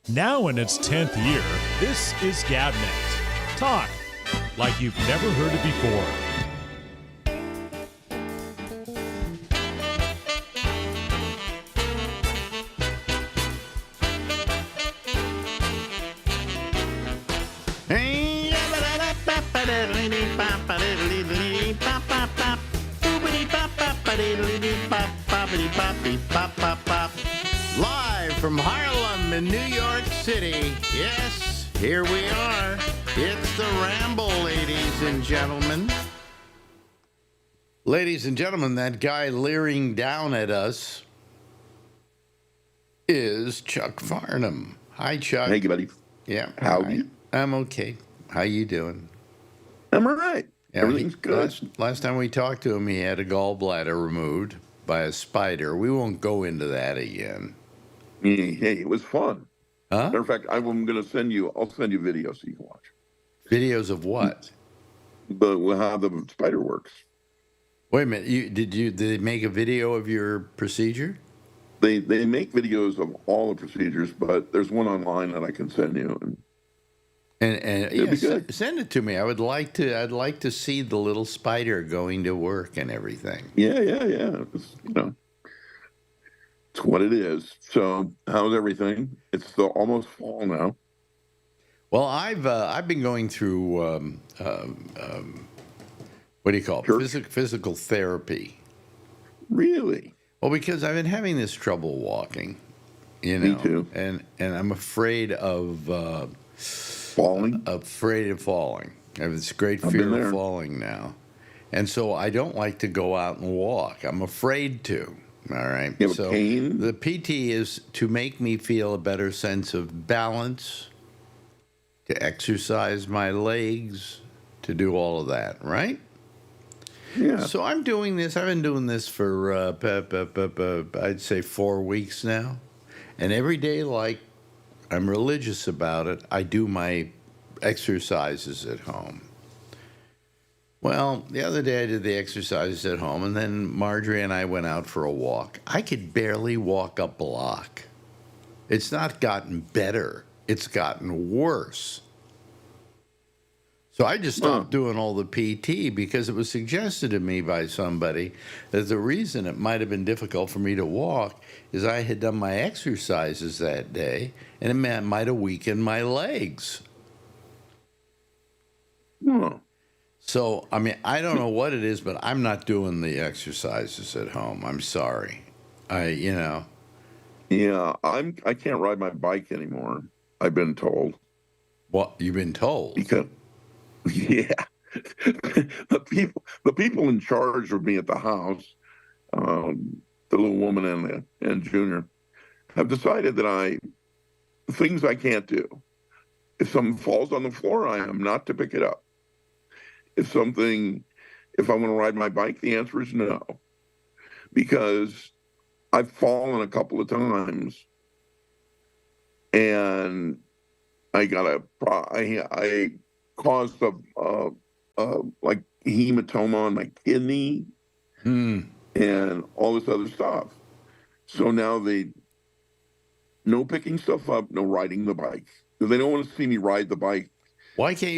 Now in its 10th year, this is GabNet. Talk like you've never heard it before. Live from Harlem in New York City. Yes, here we are. It's the Ramble, ladies and gentlemen. Ladies and gentlemen, that guy leering down at us is Chuck Farnham. Hi, Chuck. Hey, buddy. Yeah. Howdy. I'm okay. How you doing? I'm all right. Yeah, Everything's good. Last time we talked to him, he had a gallbladder removed by a spider. We won't go into that again. Hey, it was fun. Huh? Matter of fact, I'll send you videos so you can watch. Videos of what? But how the spider works. Wait a minute. Did they make a video of your procedure? They make videos of all the procedures, but there's one online that I can send you. And yeah, send it to me. I'd like to see the little spider going to work and everything. Yeah. It's what it is. So how's everything? It's almost fall now. Well, I've been going through what do you call it? Physical therapy. Really? Well, because I've been having this trouble walking, Me too. and I'm afraid of falling. Afraid of falling. I have this great fear of falling now, and so I don't like to go out and walk. I'm afraid to. All right. You have pain? The PT is to make me feel a better sense of balance, to exercise my legs, to do all of that, right? Yeah. So I'm doing this. I've been doing this for, I'd say 4 weeks now. And every day, like I'm religious about it, I do my exercises at home. Well, the other day I did the exercises at home, and then Marjorie and I went out for a walk. I could barely walk a block. It's not gotten better. It's gotten worse. So I just stopped doing all the PT because it was suggested to me by somebody that the reason it might have been difficult for me to walk is I had done my exercises that day, and it might have weakened my legs. Oh. So, I mean, I don't know what it is, but I'm not doing the exercises at home. I'm sorry. Yeah, I can't ride my bike anymore. I've been told. What you've been told? Because the people in charge of me at the house, the little woman and Junior, have decided that things I can't do. If something falls on the floor, I am not to pick it up. If I want to ride my bike, the answer is no, because I've fallen a couple of times, and I caused a like hematoma on my kidney and all this other stuff. So now no picking stuff up, no riding the bike. They don't want to see me ride the bike. Why can't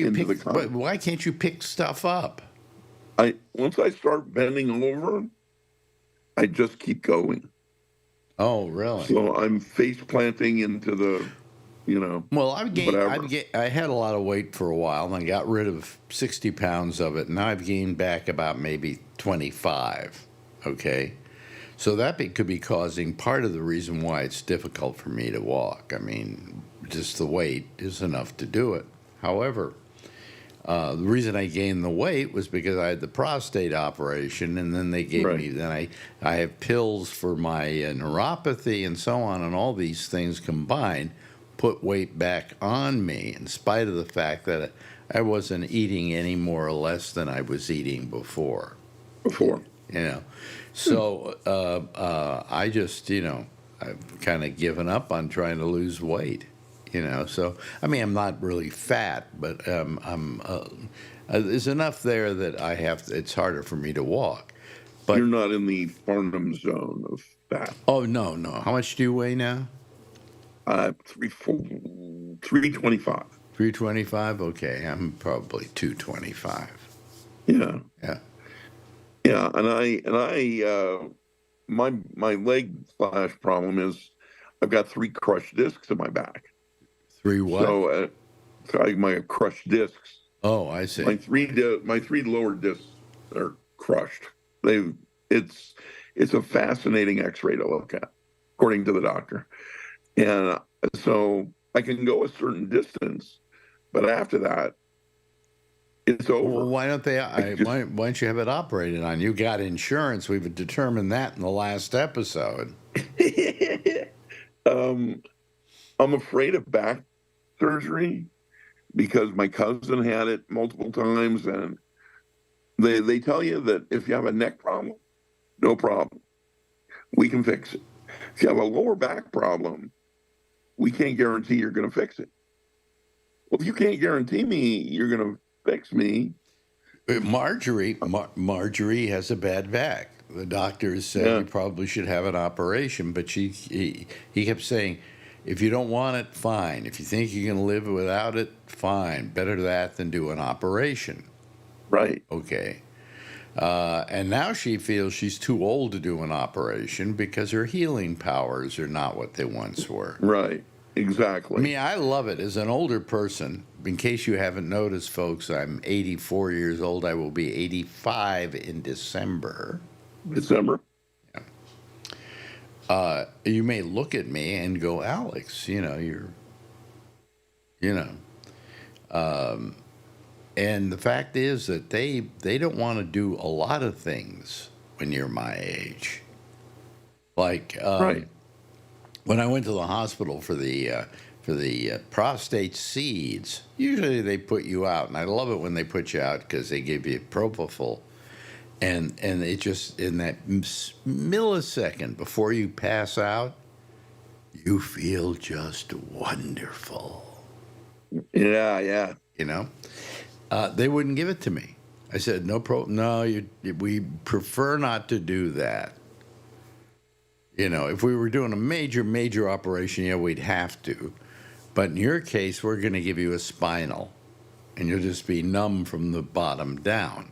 you pick stuff up? Once I start bending over, I just keep going. Oh, really? So I'm face planting into the, Well, I had a lot of weight for a while, and I got rid of 60 pounds of it, and now I've gained back about maybe 25. Okay, so that could be causing part of the reason why it's difficult for me to walk. I mean, just the weight is enough to do it. However, the reason I gained the weight was because I had the prostate operation, and then they gave me, then I have pills for my neuropathy and so on, and all these things combined put weight back on me in spite of the fact that I wasn't eating any more or less than I was eating before. So I just, I've kind of given up on trying to lose weight. So I mean, I'm not really fat, but there's enough there that it's harder for me to walk. But you're not in the Farnham zone of fat. Oh no! How much do you weigh now? 3 325. 325. Okay, I'm probably 225. Yeah, Yeah. yeah, my leg slash problem is I've got 3 crushed discs in my back. Three what? So my crushed discs. Oh, I see. My 3 lower discs are crushed. They it's it's a fascinating X-ray to look at, according to the doctor. And so I can go a certain distance, but after that, it's Well, over. why don't they? Just Why don't you have it operated on? You got insurance. We've determined that in the last episode. um, I'm afraid of back surgery because my cousin had it multiple times, and they tell you that if you have a neck problem, no problem, we can fix it. If you have a lower back problem, we can't guarantee you're going to fix it. Well, if you can't guarantee me you're going to fix me, Marjorie has a bad back. The doctors said yeah, you probably should have an operation, but he kept saying, if you don't want it, fine. If you think you can live without it, fine. Better that than do an operation. right, Okay. And now she feels she's too old to do an operation because her healing powers are not what they once were. right, I exactly. mean, I love it. As an older person, in case you haven't noticed, folks, I'm 84 years old. I will be 85 in December. December. You may look at me and go, Alex, you know. And the fact is that they don't want to do a lot of things when you're my age. Like Right. when I went to the hospital for the prostate seeds, usually they put you out, and I love it when they put you out because they give you propofol, and it just in that millisecond before you pass out, you feel just wonderful. Yeah, yeah. You know, they wouldn't give it to me. I said, no, we prefer not to do that. If we were doing a major operation, yeah, we'd have to. But in your case, we're going to give you a spinal, and you'll just be numb from the bottom down.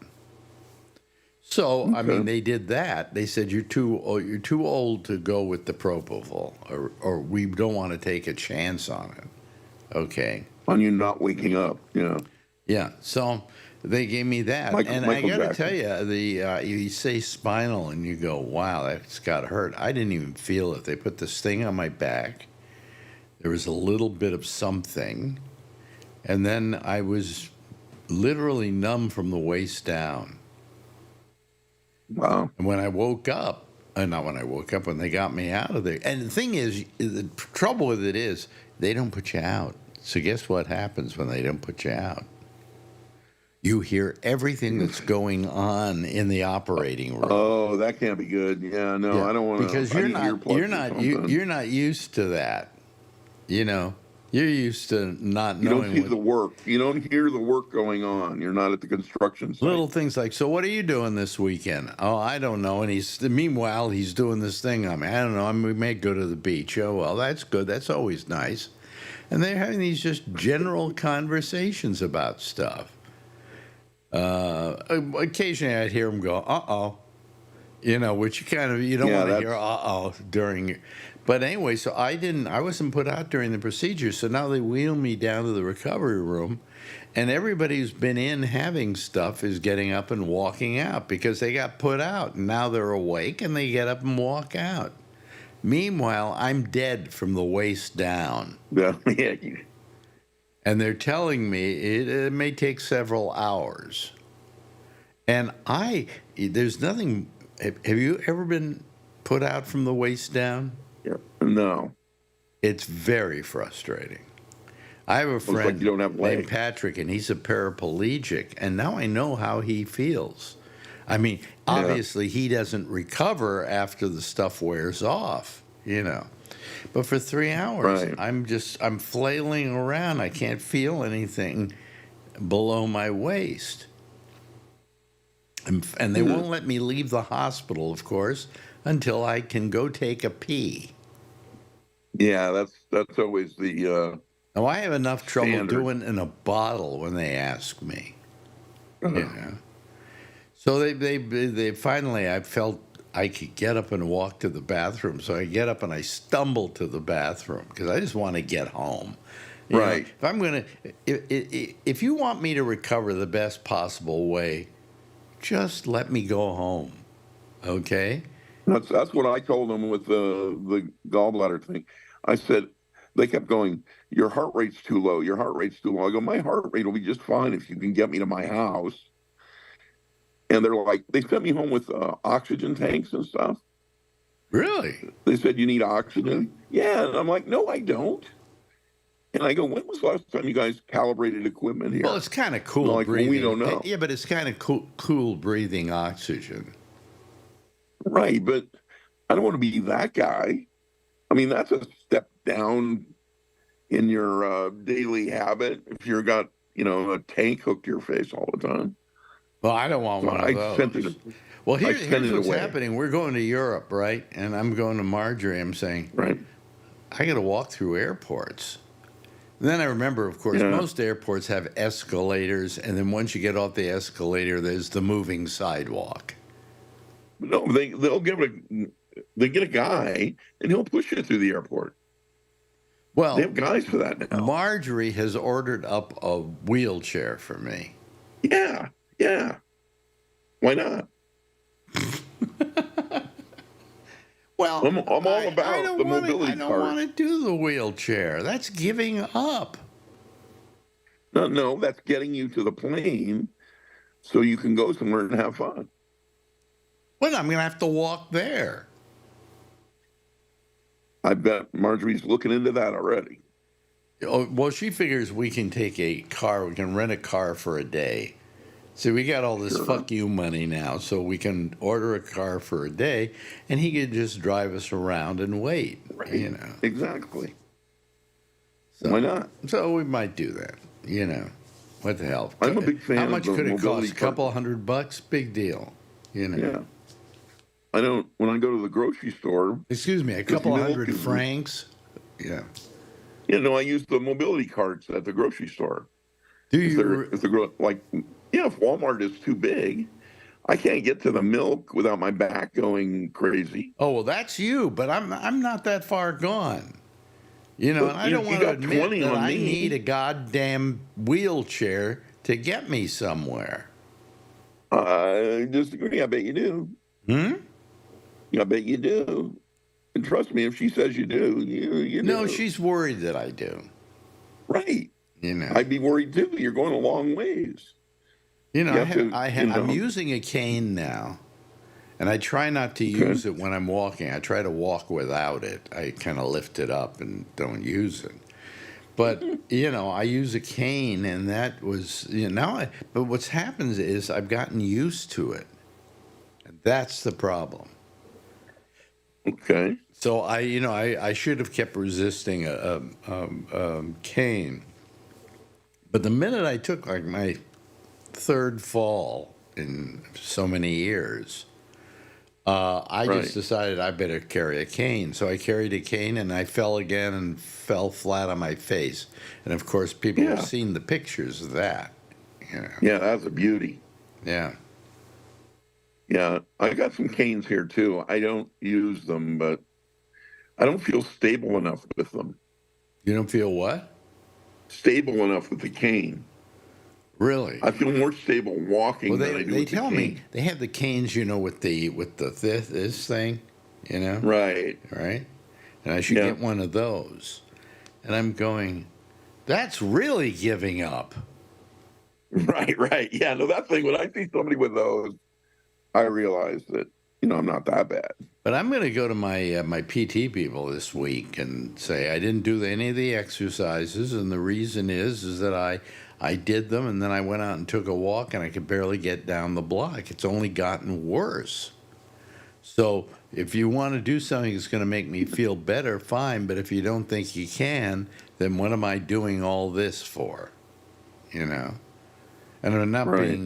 So, I mean, Okay. they did that. They said, you're too old to go with the propofol, or we don't want to take a chance on it. Okay. On you not waking up. Yeah. Yeah. So they gave me that, and I Michael got to Jackson. tell you, you say spinal, and you go, "Wow, that's got to hurt." I didn't even feel it. They put this thing on my back. There was a little bit of something, and then I was literally numb from the waist down. Wow. And when I woke up, not when I woke up, when they got me out of there. And the thing is, the trouble with it is, they don't put you out. So guess what happens when they don't put you out? You hear everything that's going on in the operating room. Oh, that can't be good. Yeah, no, Yeah, I don't want to. because you're not used to that. You're used to not You don't knowing see what the work. You don't hear the work going on. You're not at the construction site. little things like. So what are you doing this weekend? Oh, I don't know. And meanwhile he's doing this thing on me. I don't know. We may go to the beach. Oh well, that's good. That's always nice. And they're having these just general conversations about stuff. Occasionally I'd hear them go, uh-oh, which you don't want to hear uh-oh during. But anyway, so I wasn't put out during the procedure. So now they wheel me down to the recovery room, and everybody who's been in having stuff is getting up and walking out because they got put out. And now they're awake and they get up and walk out. Meanwhile, I'm dead from the waist down. Yeah, yeah. And they're telling me it may take several hours. And there's nothing. Have you ever been put out from the waist down? Yeah. No. It's very frustrating. I have a Looks friend like you don't have named legs. Patrick, and he's a paraplegic, and now I know how he feels. I mean, obviously he doesn't recover after the stuff wears off, But for 3 hours, Right. I'm flailing around. I can't feel anything below my waist. And they won't let me leave the hospital, of course, until I can go take a pee. Yeah, that's always the Now, I have enough trouble standard. doing in a bottle when they ask me, you Uh, know. So they finally, I felt I could get up and walk to the bathroom. So I get up and I stumble to the bathroom because I just want to get home. You know, Right. if I'm going to, if you want me to recover the best possible way, just let me go home. Okay? That's what I told them with the gallbladder thing. I said they kept going, your heart rate's too low. Your heart rate's too low. I go, my heart rate will be just fine if you can get me to my house. And they're like, they sent me home with oxygen tanks and stuff. Really? They said, you need oxygen? Yeah. And I'm like, no, I don't. And I go, when was the last time you guys calibrated equipment here? Well, it's kind of And cool they're like, breathing. well, we don't know. Yeah, but it's kind of cool breathing oxygen. Right. But I don't want to be that guy. I mean, that's a step down in your daily habit if you've got, a tank hooked to your face all the time. Well, I don't want So one of I those. sent it. Well, I sent here's it what's away. happening. We're going to Europe, right? And I'm going to Marjorie. I'm saying, Right. I got to walk through airports. And then I remember, of course, Yeah. most airports have escalators, and then once you get off the escalator, there's the moving sidewalk. No, they get a guy and he'll push you through the airport. They Well, have guys for that now. Marjorie has ordered up a wheelchair for me. Yeah. Yeah. Why not? Well, I'm all I about don't the wanna, mobility I don't card. want to do the wheelchair. That's giving up. No, that's getting you to the plane so you can go somewhere and have fun. Well, I'm going to have to walk there. I bet Marjorie's looking into that already. Oh, well, she figures we can take a car. We can rent a car for a day. See, we got all this Sure. fuck you money now, so we can order a car for a day, and he could just drive us around and wait. Right. You know. Exactly. So, Why not? So we might do that. You know, what the hell? I'm a big fan How of much the could it mobility cost? A card. couple $100? Big deal. You know. Yeah. I don't, when I go to the grocery store, Excuse me, a Because couple milk hundred is- francs. Yeah. I use the mobility carts at the grocery store. Do If you? if Walmart is too big, I can't get to the milk without my back going crazy. Oh well, that's you, but I'm not that far gone. You know, But and I you- don't you want to got admit 20 that on I me. need a goddamn wheelchair to get me somewhere. I disagree. I bet you do. Hmm? I bet you do. And trust me, if she says you do, you do. No, she's worried that I do. Right. You know. I'd be worried too. You're going a long ways. You know, You have to, I'm using a cane now, and I try not to use it when I'm walking. I try to walk without it. I kind of lift it up and don't use it. But I use a cane, and that was But what's happened is I've gotten used to it, and that's the problem. Okay. So I should have kept resisting a cane, but the minute I took like my third fall in so many years, I Right. just decided I better carry a cane. So I carried a cane, and I fell again and fell flat on my face. And of course, people Yeah. have seen the pictures of that. Yeah, that's a beauty. Yeah. Yeah, I got some canes here too. I don't use them, but I don't feel stable enough with them. You don't feel what? Stable enough with the cane. Really? I feel more stable walking Well, than I do they with the tell me cane. they have the canes, with this thing, Right. right? And I should Yeah. get one of those. And I'm going, that's really giving up. Right. Yeah, no, that thing, when I see somebody with those, I realize that, I'm not that bad. But I'm going to go to my my PT people this week and say I didn't do any of the exercises, and the reason is that I did them, and then I went out and took a walk, and I could barely get down the block. It's only gotten worse. So if you want to do something that's going to make me feel better, fine. But if you don't think you can, then what am I doing all this for? And I'm not Right.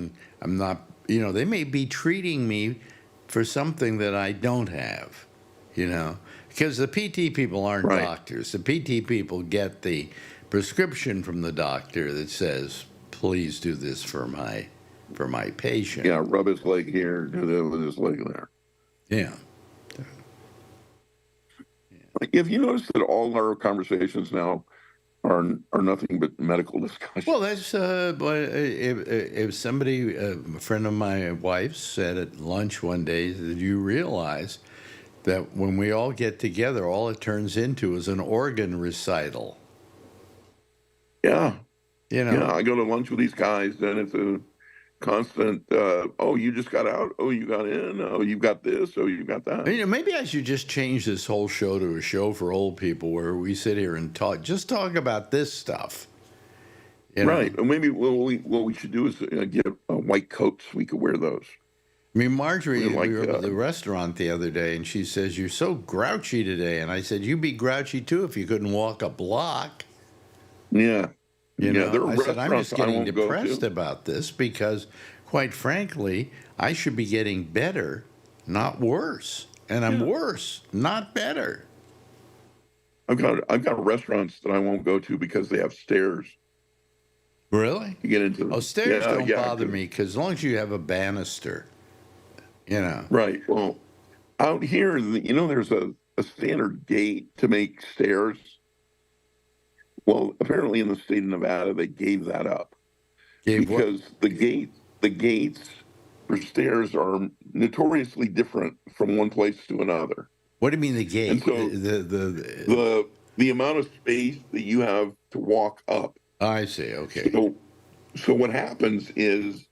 they may be treating me for something that I don't have, Because the PT people aren't Right. doctors. The PT people get the prescription from the doctor that says, "Please do this for my patient." Yeah, rub his leg here, do that with his leg there. Yeah. Like, if you notice that all our conversations now are nothing but medical discussion. Well, that's if somebody, a friend of my wife's, said at lunch one day, "Did you realize that when we all get together, all it turns into is an organ recital?" Yeah, You know. yeah. I go to lunch with these guys, and it's a constant. Oh, you just got out. Oh, you got in. Oh, you got this. Oh, you got that. You know, maybe I should just change this whole show to a show for old people where we sit here and talk about this stuff. You know? Right. And maybe what we should do is get white coats. We could wear those. I mean, Marjorie, Like, we were at the restaurant the other day, and she says, "You're so grouchy today." And I said, "You'd be grouchy too if you couldn't walk a block." Yeah. You Yeah. know, There are I said, "I'm restaurants just I getting won't go depressed to. about this because, quite frankly, I should be getting better, not worse. And I'm Yeah. worse, not better." I've got restaurants that I won't go to because they have stairs Really? to get into. Oh, stairs Yeah, don't yeah, bother 'cause- me because as long as you have a banister, you know. Right. Well, out here, there's a standard gate to make stairs. Well, apparently in the state of Nevada, they gave that up Gave what? because the gates for stairs are notoriously different from one place to another. What do you mean the gate? And so the amount of space that you have to walk up. I see. Okay. So what happens is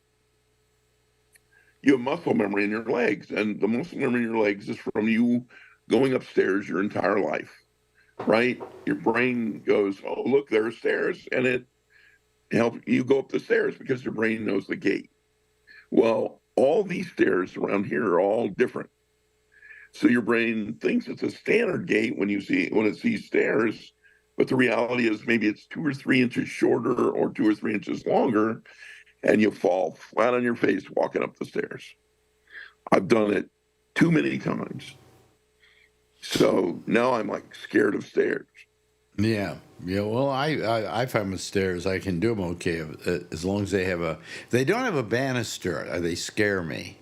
you have muscle memory in your legs, and the muscle memory in your legs is from you going upstairs your entire life, right? Your brain goes, "Oh, look, there are stairs," and it helps you go up the stairs because your brain knows the gate. Well, all these stairs around here are all different. So your brain thinks it's a standard gate when it sees stairs, but the reality is maybe it's 2 or 3 inches shorter or 2 or 3 inches longer, and you fall flat on your face walking up the stairs. I've done it too many times. So now I'm like scared of stairs. Yeah. Yeah. Well, I find with stairs, I can do them okay as long as they have if they don't have a banister, they scare me.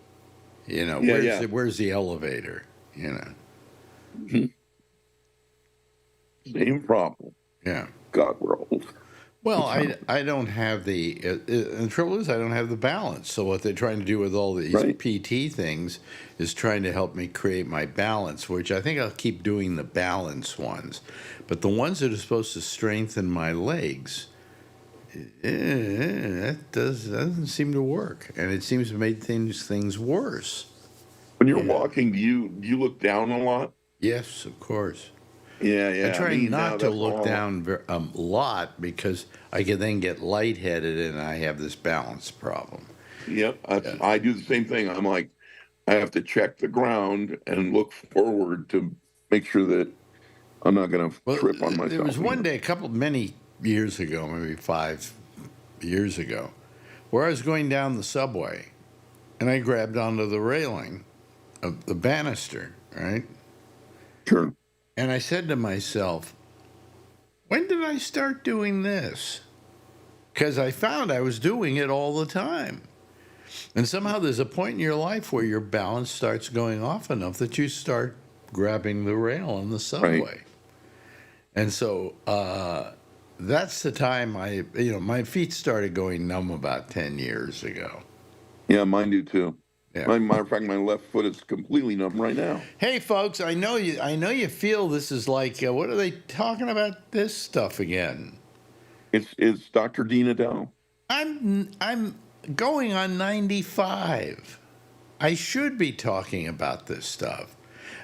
You know, Yeah, where's the elevator? You know. Mhm. Same problem. Yeah. God, we're old. Well, I don't have and the trouble is I don't have the balance. So what they're trying to do with all these Right. PT things is trying to help me create my balance, which I think I'll keep doing the balance ones. But the ones that are supposed to strengthen my legs, that doesn't seem to work. And it seems to make things worse. When you're Yeah. walking, do you look down a lot? Yes, of course. Yeah. I try now not to that's look all- down a lot because I can then get lightheaded and I have this balance problem. Yep, Yeah. I do the same thing. I'm like, I have to check the ground and look forward to make sure that I'm not going to trip on myself. There was one either. day, many years ago, maybe 5 years ago, where I was going down the subway and I grabbed onto the railing of the banister, right? Sure. And I said to myself, when did I start doing this? Because I found I was doing it all the time. And somehow there's a point in your life where your balance starts going off enough that you start grabbing the rail on the subway. Right. And so that's the time my feet started going numb about 10 years ago. Yeah, mine do too. Yeah. Matter of fact, my left foot is completely numb right now. Hey, folks, I know you feel this is like, what are they talking about this stuff again? It's Dr. Dean Adele. I'm going on 95. I should be talking about this stuff.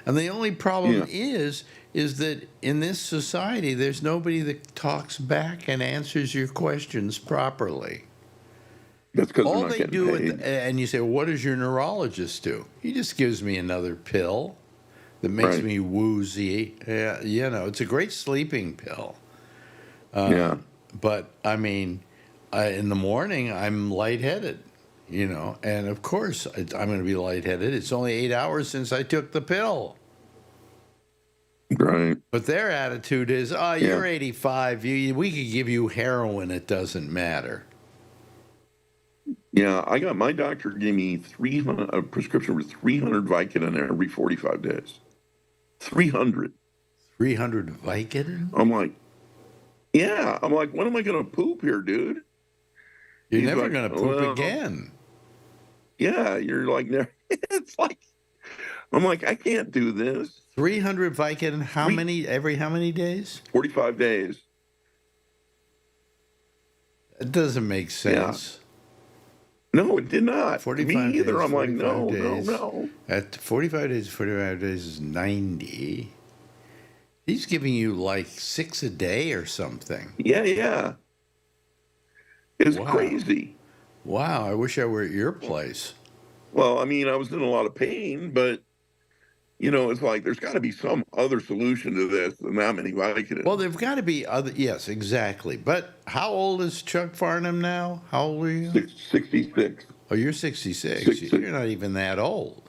And the only problem is that in this society, there's nobody that talks back and answers your questions properly. That's because All they're not they getting do, paid. and you say, well, what does your neurologist do? He just gives me another pill that makes Right. me woozy. It's a great sleeping pill. Yeah. But, I mean, in the morning, I'm lightheaded, and of course I'm going to be lightheaded. It's only 8 hours since I took the pill. Right. But their attitude is, oh, Yeah. you're 85. We could give you heroin. It doesn't matter. Yeah. My doctor gave me a prescription for 300 Vicodin every 45 days. 300. 300 Vicodin? I'm like, yeah. I'm like, when am I going to poop here, dude? You're He's never like, going to poop well, again. yeah. You're like, it's like, I'm like, I can't do this. 300 Vicodin, how many days? 45 days. It doesn't make sense. No, it did not. 45 Me either. days, I'm like, 45 no, days. no. At 45 days is 90. He's giving you like 6 a day or something. Yeah. It's Wow. crazy. Wow, I wish I were at your place. Well, I mean, I was in a lot of pain, but it's like there's got to be some other solution to this than that many Vicodins. Well, there've got to be other. Yes, exactly. But how old is Chuck Farnham now? How old are you? 66. Oh, you're 66. 66. You're not even that old.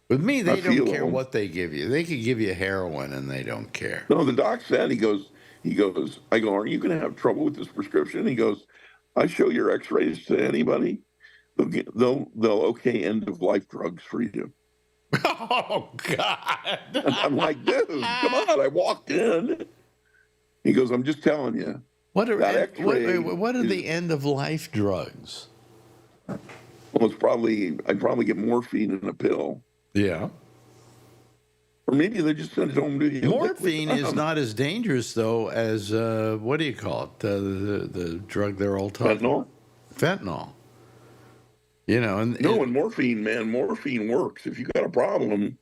With me, they don't care what they give you. They could give you heroin and they don't care. No, the doc said, he goes, I go, are you going to have trouble with this prescription? He goes, I show your x-rays to anybody. They'll okay end of life drugs for you. Oh, God. And I'm like, dude, come on. I walked in. He goes, I'm just telling you. What are is the end of life drugs? Well, I'd probably get morphine in a pill. Yeah. Or maybe they just send it home to you. Morphine is not as dangerous, though, as, what do you call it? The drug they're all talking about. Fentanyl. And morphine, man, morphine works. If you got a problem,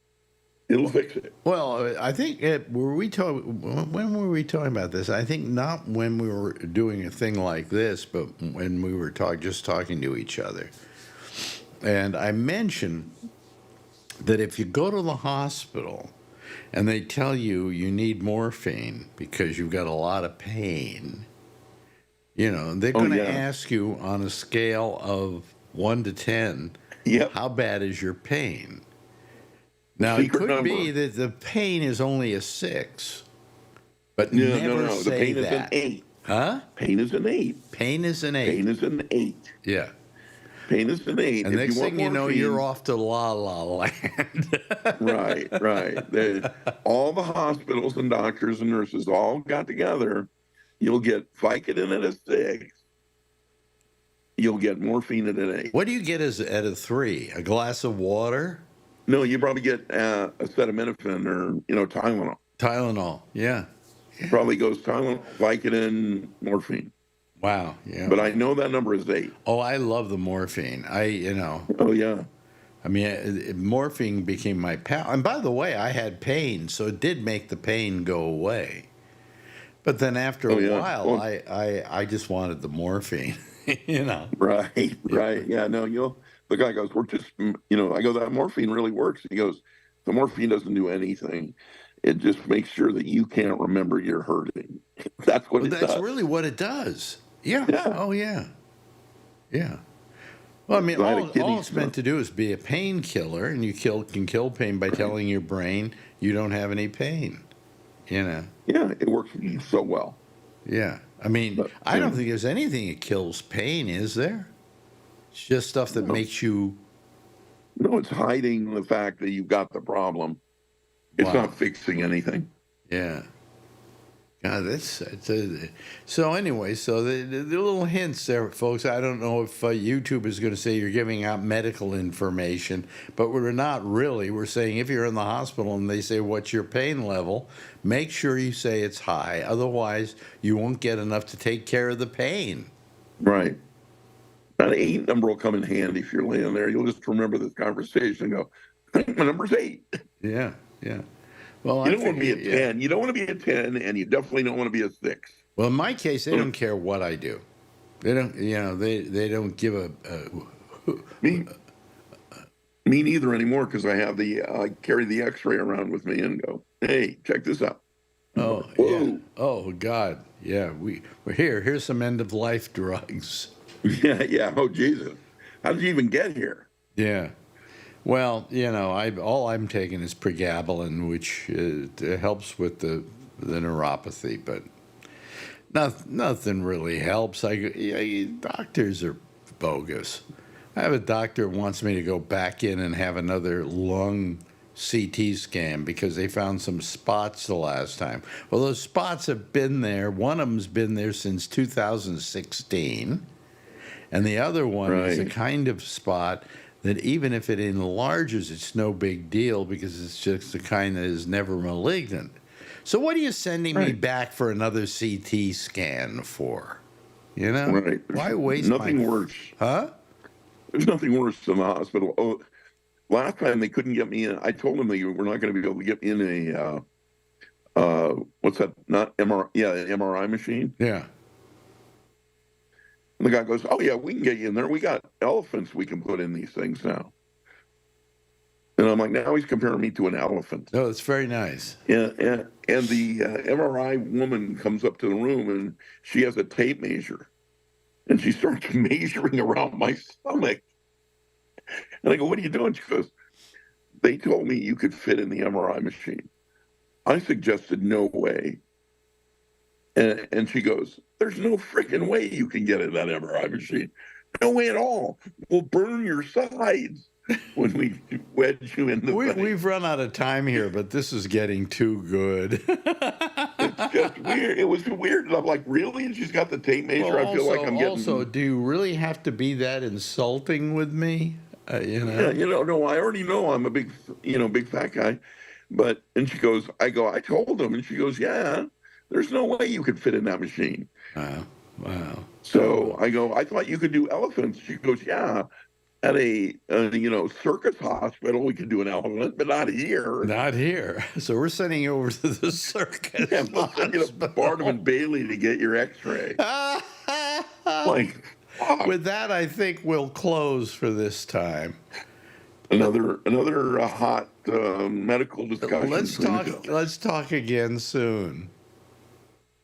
it'll fix it. Well, I think when were we talking about this? I think not when we were doing a thing like this, but when we were just talking to each other. And I mentioned that if you go to the hospital and they tell you need morphine because you've got a lot of pain, they're going to ask you on a scale of 1 to 10, how bad is your pain? Now, it could be that the pain is only a 6, but never say the pain that. is an 8. Huh? Pain is an 8. Pain is an 8. Pain is an 8. Yeah. Pain is an 8. And next thing you know, you're off to La La Land. Right. All the hospitals and doctors and nurses all got together. You'll get Vicodin at a 6. You'll get morphine at an 8. What do you get at a 3? A glass of water? No, you probably get acetaminophen or Tylenol. Tylenol, yeah. Probably goes Tylenol, Vicodin, morphine. Wow, yeah. But I know that number is 8. Oh, I love the morphine. Oh yeah. I mean, morphine became my pal. And by the way, I had pain, so it did make the pain go away. But then after a while, I just wanted the morphine. Right. Yeah, no, the guy goes, we're just, I go, that morphine really works. He goes, the morphine doesn't do anything. It just makes sure that you can't remember you're hurting. That's what it does. That's really what it does. Yeah. Oh, yeah. Yeah. Well, I mean, all it's meant to do is be a painkiller, and you can kill pain by telling your brain you don't have any pain. Yeah, it works so well. Yeah. I mean, I don't think there's anything that kills pain, is there? It's just stuff that makes you... No, it's hiding the fact that you've got the problem. It's not fixing anything. Yeah. God, so anyway, so the little hints there, folks. I don't know if YouTube is going to say you're giving out medical information, but we're not really. We're saying if you're in the hospital and they say, what's your pain level, make sure you say it's high. Otherwise, you won't get enough to take care of the pain. Right. That 8 number will come in handy if you're laying there. You'll just remember this conversation and go, I think my number's 8. Yeah. Well, you don't want to be a 10. You don't want to be a 10, and you definitely don't want to be a 6. Well, in my case, they don't care what I do. They don't, they don't give a me neither anymore, because I carry the X-ray around with me and go, hey, check this out. Oh, whoa. Yeah. Oh, God. Yeah, we're here. Here's some end-of-life drugs. Yeah. Oh, Jesus. How did you even get here? Yeah. Well, all I'm taking is pregabalin, which helps with the neuropathy, but nothing really helps. Doctors are bogus. I have a doctor who wants me to go back in and have another lung CT scan because they found some spots the last time. Well, those spots have been there. One of them's been there since 2016, and the other one is a Right. kind of spot that even if it enlarges, it's no big deal because it's just the kind that is never malignant. So what are you sending me Right. back for another CT scan for? Right. Why waste Nothing worse. Huh? There's nothing worse than the hospital. Oh, last time they couldn't get me in. I told them they were not going to be able to get me in what's that? Not MRI. Yeah, an MRI machine. Yeah. And the guy goes, "Oh yeah, we can get you in there. We got elephants we can put in these things now." And I'm like, now he's comparing me to an elephant. Oh, it's very nice. And the MRI woman comes up to the room and she has a tape measure, and she starts measuring around my stomach. And I go, "What are you doing?" She goes, "They told me you could fit in the MRI machine." I suggested no way. And she goes, "There's no freaking way you can get in that MRI machine. No way at all. We'll burn your sides when we wedge you in the thing." We've run out of time here, but this is getting too good. It's just weird. It was weird. And I'm like, really? And she's got the tape measure. Well, I feel like I'm getting. also, do you really have to be that insulting with me? Yeah, no, I already know I'm a big fat guy. And she goes, I told him. And she goes, "Yeah, there's no way you could fit in that machine." Wow. So I go, "I thought you could do elephants." She goes, "Yeah, at a circus hospital we could do an elephant, but not here." Not here. So we're sending you over to the circus. Yeah, we'll send you to Barnum and Bailey to get your X-ray. Like, fuck. With that, I think we'll close for this time. Another hot medical discussion. Let's talk again soon.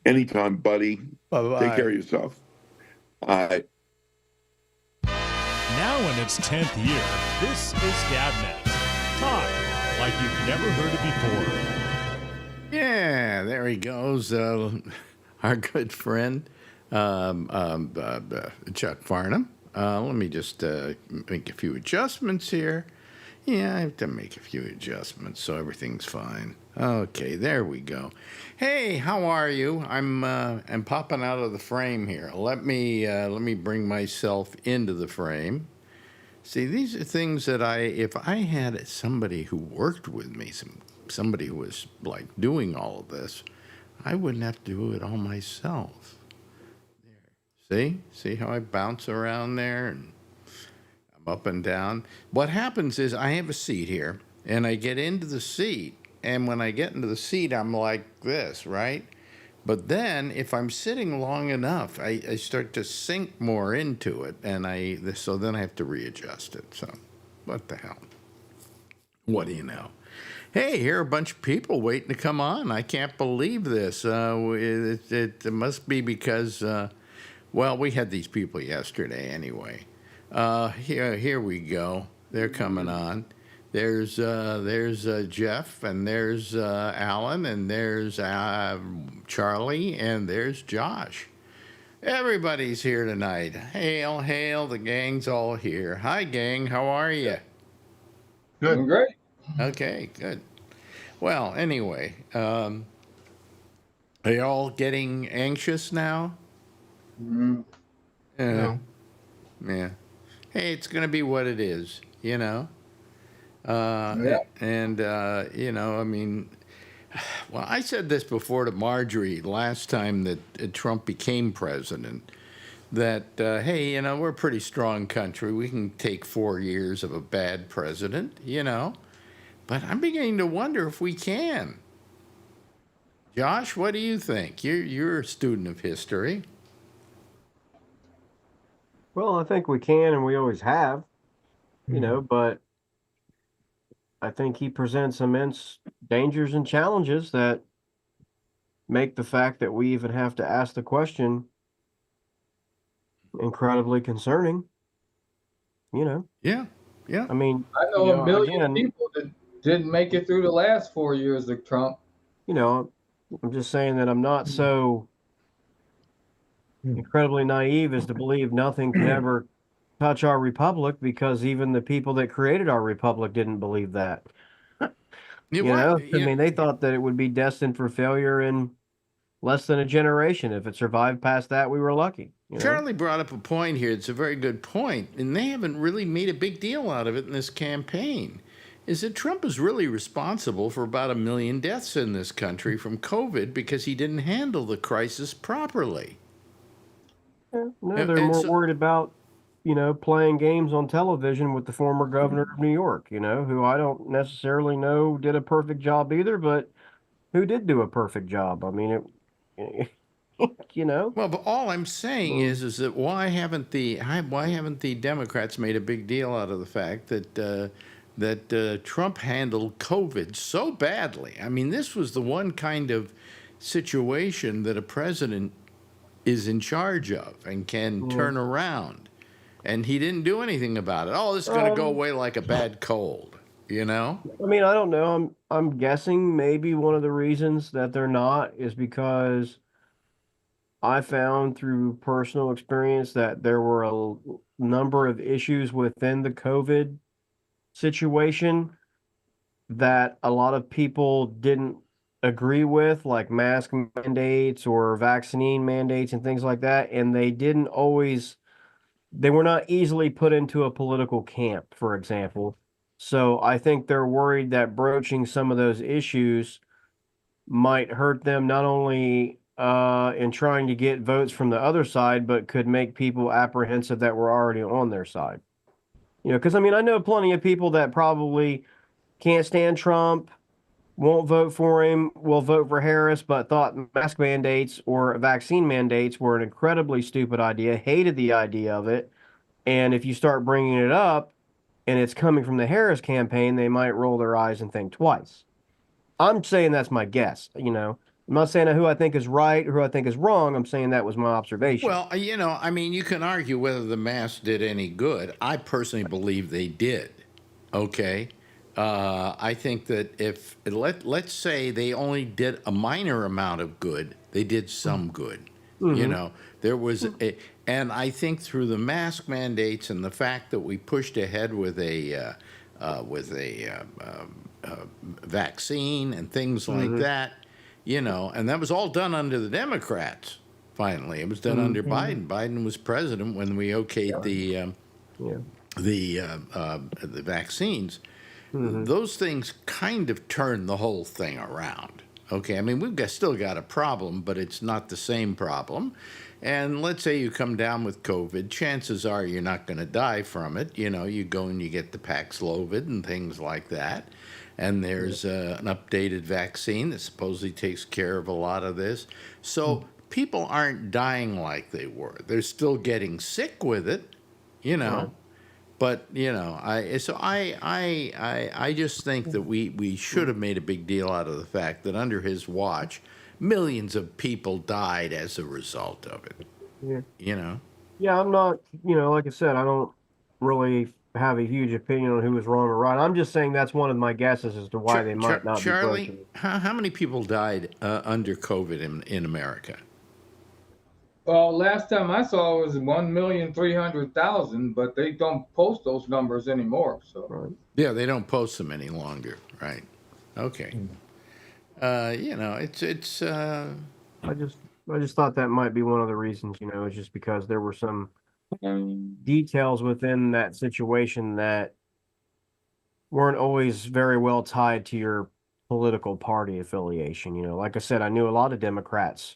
Anytime, buddy. Bye-bye. Take care of yourself. Bye. Now in its 10th year, this is GabNet. Talk like you've never heard it before. Yeah, there he goes. Our good friend, Chuck Farnham. Let me just make a few adjustments here. Yeah, I have to make a few adjustments so everything's fine. Okay, there we go. Hey, how are you? I'm popping out of the frame here. Let me bring myself into the frame. See, these are things that if I had somebody who worked with me, somebody who was like doing all of this, I wouldn't have to do it all myself. There. See how I bounce around there and I'm up and down. What happens is I have a seat here and I get into the seat, and when I get into the seat, I'm like this, right? But then if I'm sitting long enough, I start to sink more into it, and so then I have to readjust it. So what the hell? What do you know? Hey, here are a bunch of people waiting to come on. I can't believe this. It must be because, we had these people yesterday anyway. Here we go. They're coming on. There's Jeff, and there's Alan, and there's Charlie, and there's Josh. Everybody's here tonight. Hail, hail, the gang's all here. Hi, gang, how are you? Good. Doing great. Okay, good. Well, anyway, are you all getting anxious now? Mm, No. Yeah. Hey, it's going to be what it is, Yeah. And, I mean, well, I said this before to Marjorie last time that Trump became president, that, hey, we're a pretty strong country. We can take 4 years of a bad president, But I'm beginning to wonder if we can. Josh, what do you think? You're a student of history. Well, I think we can, and we always have, but I think he presents immense dangers and challenges that make the fact that we even have to ask the question incredibly concerning, Yeah. Yeah. I mean, I know a million people that didn't make it through the last 4 years of Trump. I'm just saying that I'm not so incredibly naive as to believe nothing could ever touch our republic, because even the people that created our republic didn't believe that. I mean, they thought that it would be destined for failure in less than a generation. If it survived past that, we were lucky. Charlie brought up a point here. It's a very good point, and they haven't really made a big deal out of it in this campaign. Is that Trump is really responsible for about 1 million deaths in this country from COVID because he didn't handle the crisis properly. No, they're more worried about, playing games on television with the former governor of New York, who I don't necessarily know did a perfect job either, but who did do a perfect job. I mean, Well, but all I'm saying is that why haven't the Democrats made a big deal out of the fact that Trump handled COVID so badly? I mean, this was the one kind of situation that a president is in charge of and can turn around, and he didn't do anything about it. Oh, this is going to go away like a bad cold, I mean, I don't know. I'm guessing maybe one of the reasons that they're not is because I found through personal experience that there were a number of issues within the COVID situation that a lot of people didn't agree with, like mask mandates or vaccine mandates and things like that. And they were not easily put into a political camp, for example. So I think they're worried that broaching some of those issues might hurt them, not only in trying to get votes from the other side, but could make people apprehensive that were already on their side. Because I mean, I know plenty of people that probably can't stand Trump, won't vote for him, will vote for Harris, but thought mask mandates or vaccine mandates were an incredibly stupid idea, hated the idea of it. And if you start bringing it up and it's coming from the Harris campaign, they might roll their eyes and think twice. I'm saying that's my guess. I'm not saying who I think is right or who I think is wrong. I'm saying that was my observation. Well, I mean, you can argue whether the masks did any good. I personally believe they did. Okay. I think that if let's say they only did a minor amount of good, they did some good. There was and I think through the mask mandates and the fact that we pushed ahead with a vaccine and things like that, and that was all done under the Democrats. Finally, it was done under Biden. Biden was president when we okayed the vaccines. Those things kind of turned the whole thing around. Okay, I mean, still got a problem, but it's not the same problem. And let's say you come down with COVID, chances are you're not going to die from it. You go and you get the Paxlovid and things like that. And there's an updated vaccine that supposedly takes care of a lot of this. So people aren't dying like they were. They're still getting sick with it, But I just think that we should have made a big deal out of the fact that under his watch, millions of people died as a result of it. Yeah, I'm not. Like I said, I don't really have a huge opinion on who was wrong or right. I'm just saying that's one of my guesses as to why they might not be. Charlie, how many people died under COVID in America? Well, last time I saw it was 1,300,000, but they don't post those numbers anymore. So yeah, they don't post them any longer, right? Okay. It's. I just thought that might be one of the reasons. It's just because there were some details within that situation that weren't always very well tied to your political party affiliation. Like I said, I knew a lot of Democrats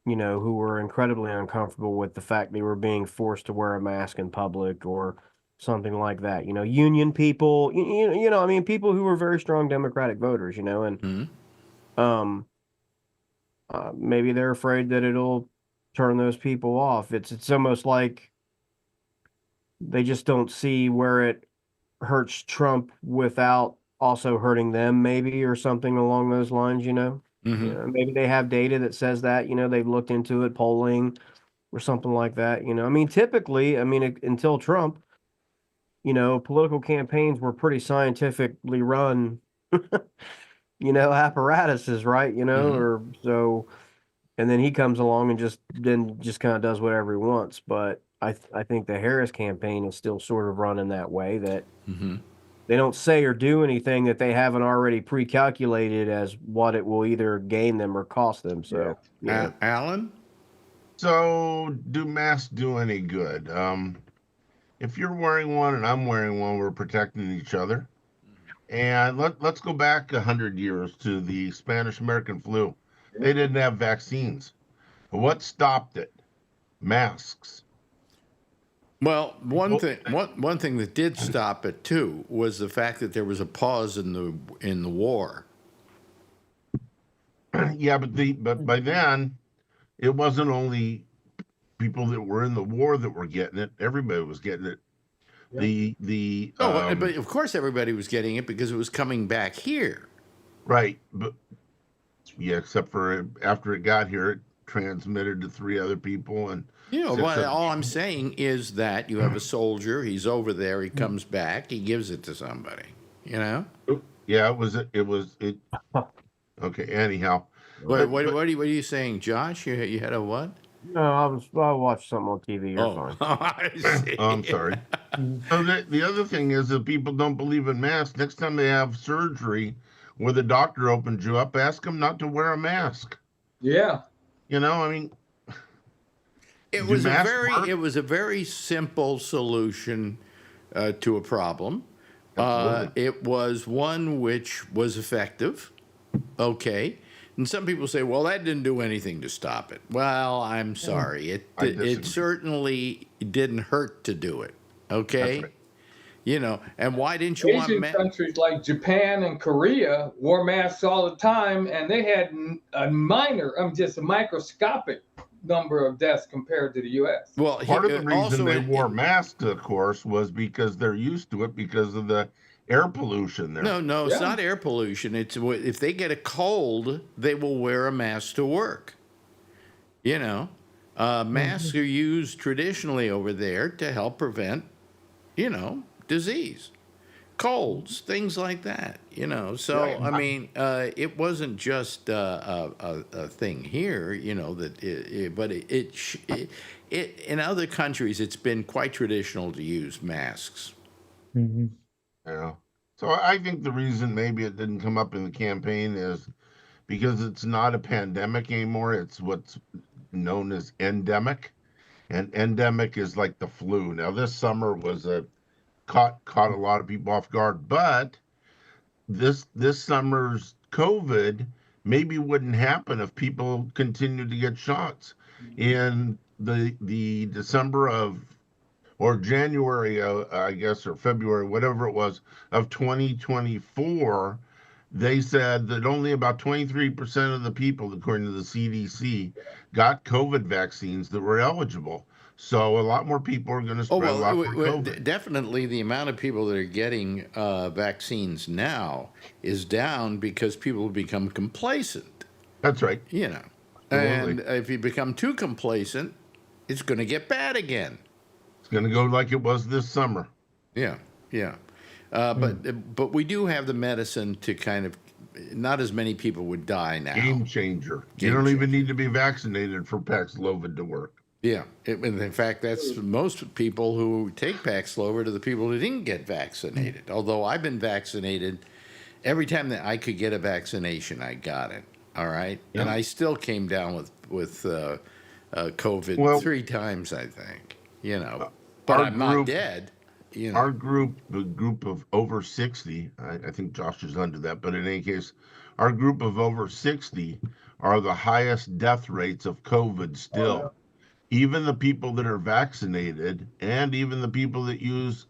who were incredibly uncomfortable with the fact they were being forced to wear a mask in public or something like that. Union people, I mean, people who were very strong Democratic voters, and maybe they're afraid that it'll turn those people off. It's almost like they just don't see where it hurts Trump without also hurting them, maybe, or something along those lines, maybe they have data that says that, they've looked into it, polling or something like that. I mean, typically, until Trump, political campaigns were pretty scientifically run, apparatuses, right? Or so, and then he comes along and just kind of does whatever he wants. But I think the Harris campaign is still sort of running that way, that they don't say or do anything that they haven't already pre-calculated as what it will either gain them or cost them. So, Alan? So, do masks do any good? If you're wearing one and I'm wearing one, we're protecting each other. And let's go back 100 years to the Spanish American flu. They didn't have vaccines. But what stopped it? Masks. Well, one thing that did stop it too was the fact that there was a pause in the war. Yeah, but by then, it wasn't only people that were in the war that were getting it. Everybody was getting it. But of course everybody was getting it because it was coming back here. Right, but yeah, except for after it got here, it transmitted to 3 other people, and all I'm saying is that you have a soldier. He's over there. He comes back. He gives it to somebody. Yeah, it was. Okay. Anyhow, what are you saying, Josh? You had a what? No, I watched something on TV. You're fine. I see. I'm sorry. So the other thing is that people don't believe in masks. Next time they have surgery where the doctor opens you up, ask them not to wear a mask. Yeah. I mean, it was a very simple solution to a problem. It was one which was effective. Okay. And some people say, well, that didn't do anything to stop it. Well, I'm sorry. It certainly didn't hurt to do it. Okay? That's right. And why didn't you Asian countries like Japan and Korea wore masks all the time, and they had just a microscopic number of deaths compared to the U.S. Well, part of the reason they wore masks, of course, was because they're used to it because of the air pollution there. No, it's not air pollution. It's if they get a cold, they will wear a mask to work. Masks are used traditionally over there to help prevent, disease, colds, things like that. So I mean, it wasn't just a thing here. But it in other countries, it's been quite traditional to use masks. Mm-hmm. Yeah. So I think the reason maybe it didn't come up in the campaign is because it's not a pandemic anymore. It's what's known as endemic. And endemic is like the flu. Now, this summer was caught a lot of people off guard, but this summer's COVID maybe wouldn't happen if people continued to get shots. In the December or January, I guess, or February, whatever it was, of 2024, they said that only about 23% of the people, according to the CDC, got COVID vaccines that were eligible. So a lot more people are going to spread a lot more COVID. Definitely the amount of people that are getting vaccines now is down because people have become complacent. That's right. And if you become too complacent, it's going to get bad again. It's going to go like it was this summer. Yeah. But we do have the medicine to kind of, not as many people would die now. Game changer. You don't even need to be vaccinated for Paxlovid to work. Yeah. In fact, that's most people who take Paxlovid are the people who didn't get vaccinated. Although I've been vaccinated, every time that I could get a vaccination, I got it. All right. Yeah. And I still came down with COVID 3 times, I think. But I'm not dead. Our group, the group of over 60, I think Josh is under that, but in any case, our group of over 60 are the highest death rates of COVID still. Even the people that are vaccinated and even the people that use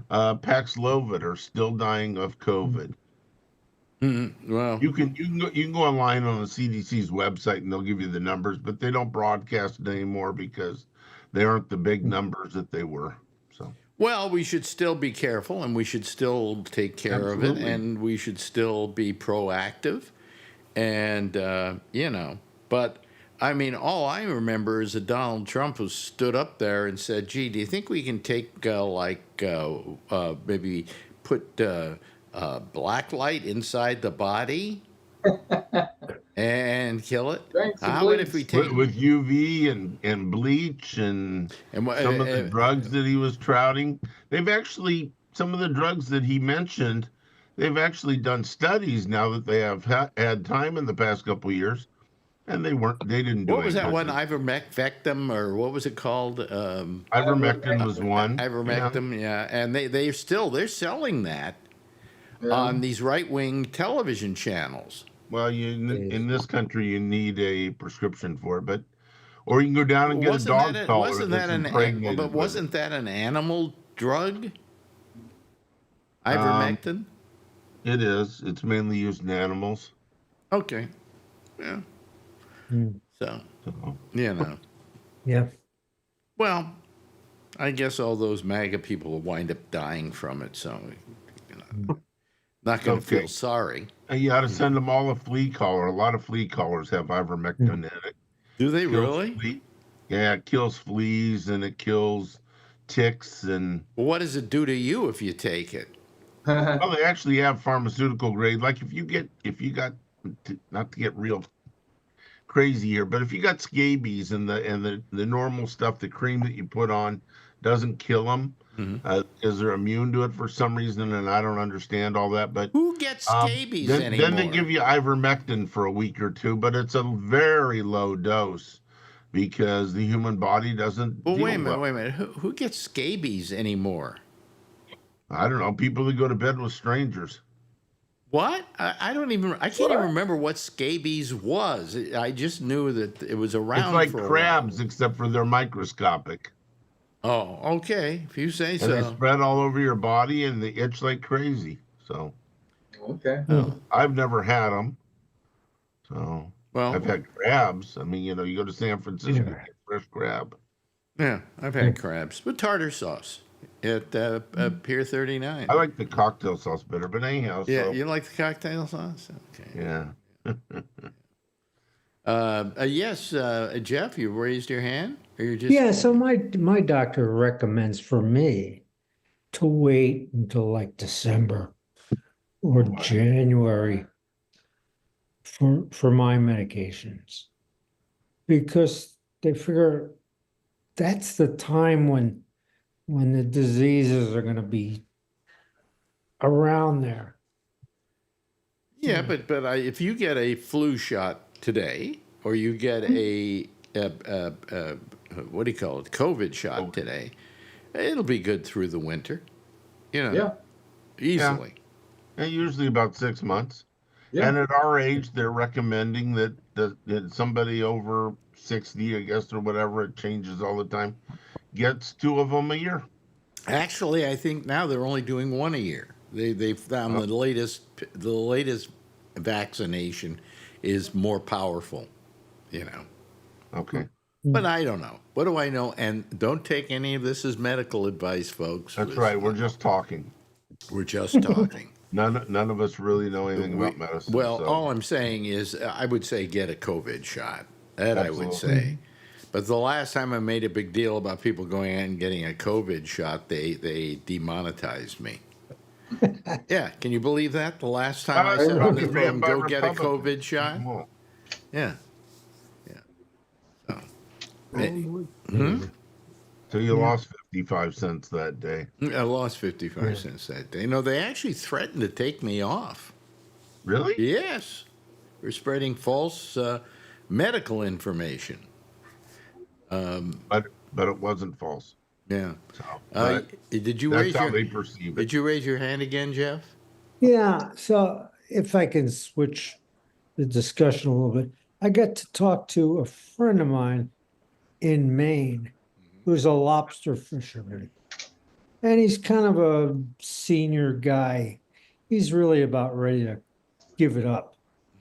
Paxlovid are still dying of COVID. Mm-hmm. Well, you can go online on the CDC's website and they'll give you the numbers, but they don't broadcast it anymore because they aren't the big numbers that they were. So, well, we should still be careful, and we should still take care of it, and we should still be proactive, and but I mean, all I remember is that Donald Trump was stood up there and said, "Gee, do you think we can take maybe put black light inside the body and kill it? Drink some How about if we bleach. take With UV and bleach and some of the drugs that he was touting. They've actually, some of the drugs that he mentioned, they've actually done studies now that they have had time in the past couple of years, and they didn't do what was that anything. one, ivermectin, or what was it called? Ivermectin was one. Ivermectin, yeah. And they're selling that Yeah. on these right-wing television channels. Well, in this country, you need a prescription for it, or you can go down and get a dog collar that's impregnated. But wasn't that an animal drug? Ivermectin? It is. It's mainly used in animals. Okay. Yeah. So, Yeah. Well, I guess all those MAGA people will wind up dying from it, so not going to feel sorry. And you ought to send them all a flea collar. A lot of flea collars have ivermectin in it. Do they really? Yeah, it kills fleas and it kills ticks and. Well, what does it do to you if you take it? Well, they actually have pharmaceutical grade. Like if you got, not to get real crazy here, but if you got scabies and the normal stuff, the cream that you put on doesn't kill them, because they're immune to it for some reason, and I don't understand all that. But who gets scabies anymore? Then they give you ivermectin for a week or two, but it's a very low dose because the human body doesn't. Well, wait a minute. Who gets scabies anymore? I don't know. People that go to bed with strangers. What? I can't even remember what scabies was. I just knew that it was around. It's like crabs, except for they're microscopic. Oh, okay. If you say so. And they spread all over your body, and they itch like crazy. So. Okay. I've never had them. So. Well, I've had crabs. I mean, you go to San Francisco, you get fresh crab. Yeah, I've had crabs with tartar sauce at Pier 39. I like the cocktail sauce better, but anyhow. Yeah, so, you like the cocktail sauce? Okay. Yeah. Yes, Jeff, you raised your hand? Or you're just... Yeah, so my doctor recommends for me to wait until like December or January for my medications, because they figure that's the time when the diseases are going to be around there. Yeah, but if you get a flu shot today, or you get a what do you call it, COVID shot today, it'll be good through the winter. Yeah. Easily. Yeah, usually about 6 months. Yeah. And at our age, they're recommending that somebody over 60, I guess, or whatever, it changes all the time, gets 2 of them a year. Actually, I think now they're only doing 1 a year. They found the latest vaccination is more powerful, Okay. But I don't know. What do I know? And don't take any of this as medical advice, folks. That's right. We're just talking. We're just talking. None of us really know anything about medicine. Well, so. all I'm saying is I would say get a COVID shot. That Absolutely. I would say. But the last time I made a big deal about people going out and getting a COVID shot, they demonetized me. Yeah, can you believe that? The last time I said on the phone, go get a COVID shot? Yeah. So you lost 55 cents that day. I lost 55 cents that day. No, they actually threatened to take me off. Really? Yes. We're spreading false medical information. But it wasn't false. Yeah. So, did you that's how they perceive it. Did you raise your hand again, Jeff? Yeah, so if I can switch the discussion a little bit, I got to talk to a friend of mine in Maine who's a lobster fisherman. And he's kind of a senior guy. He's really about ready to give it up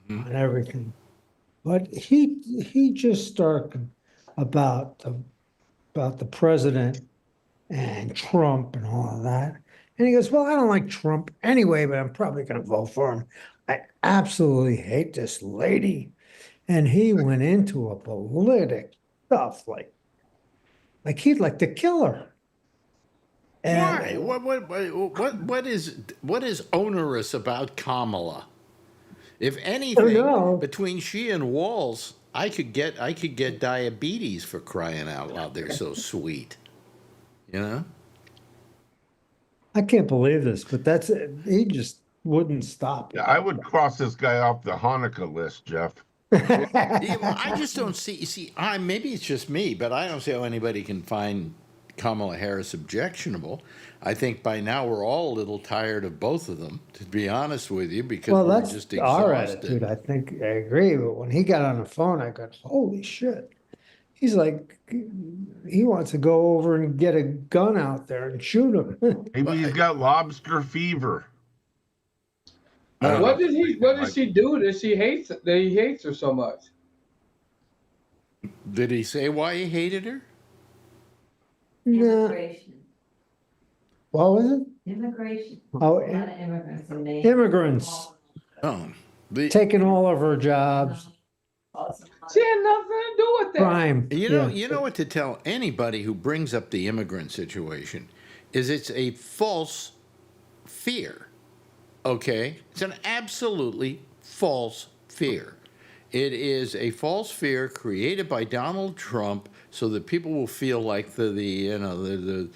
on everything. But he just started about the president and Trump and all of that. And he goes, well, I don't like Trump anyway, but I'm probably going to vote for him. I absolutely hate this lady. And he went into a politic stuff like he'd like to kill her. Why? And What is onerous about Kamala? If I anything, know. between she and Walls, I could get diabetes for crying out loud. They're so sweet, you know. I can't believe this, but that's it. He just wouldn't stop. Yeah, I would cross this guy off the Hanukkah list, Jeff. Yeah, well, I just don't see. Maybe it's just me, but I don't see how anybody can find Kamala Harris objectionable. I think by now we're all a little tired of both of them, to be honest with you, because Well, we're that's just our exhausted. attitude. I think I agree. But when he got on the phone, I got, holy shit. He's like, he wants to go over and get a gun out there and shoot him. Maybe he's got lobster fever. What did she do that he hates her so much? Did he say why he hated her? No. Immigration. What was it? Immigration. Oh, A lot of immigrants. And they immigrants Oh, taking all of her jobs. She had nothing to do with that. Crime. you know what to tell anybody who brings up the immigrant situation is it's a false fear. Okay? It's an absolutely false fear. It is a false fear created by Donald Trump so that people will feel like the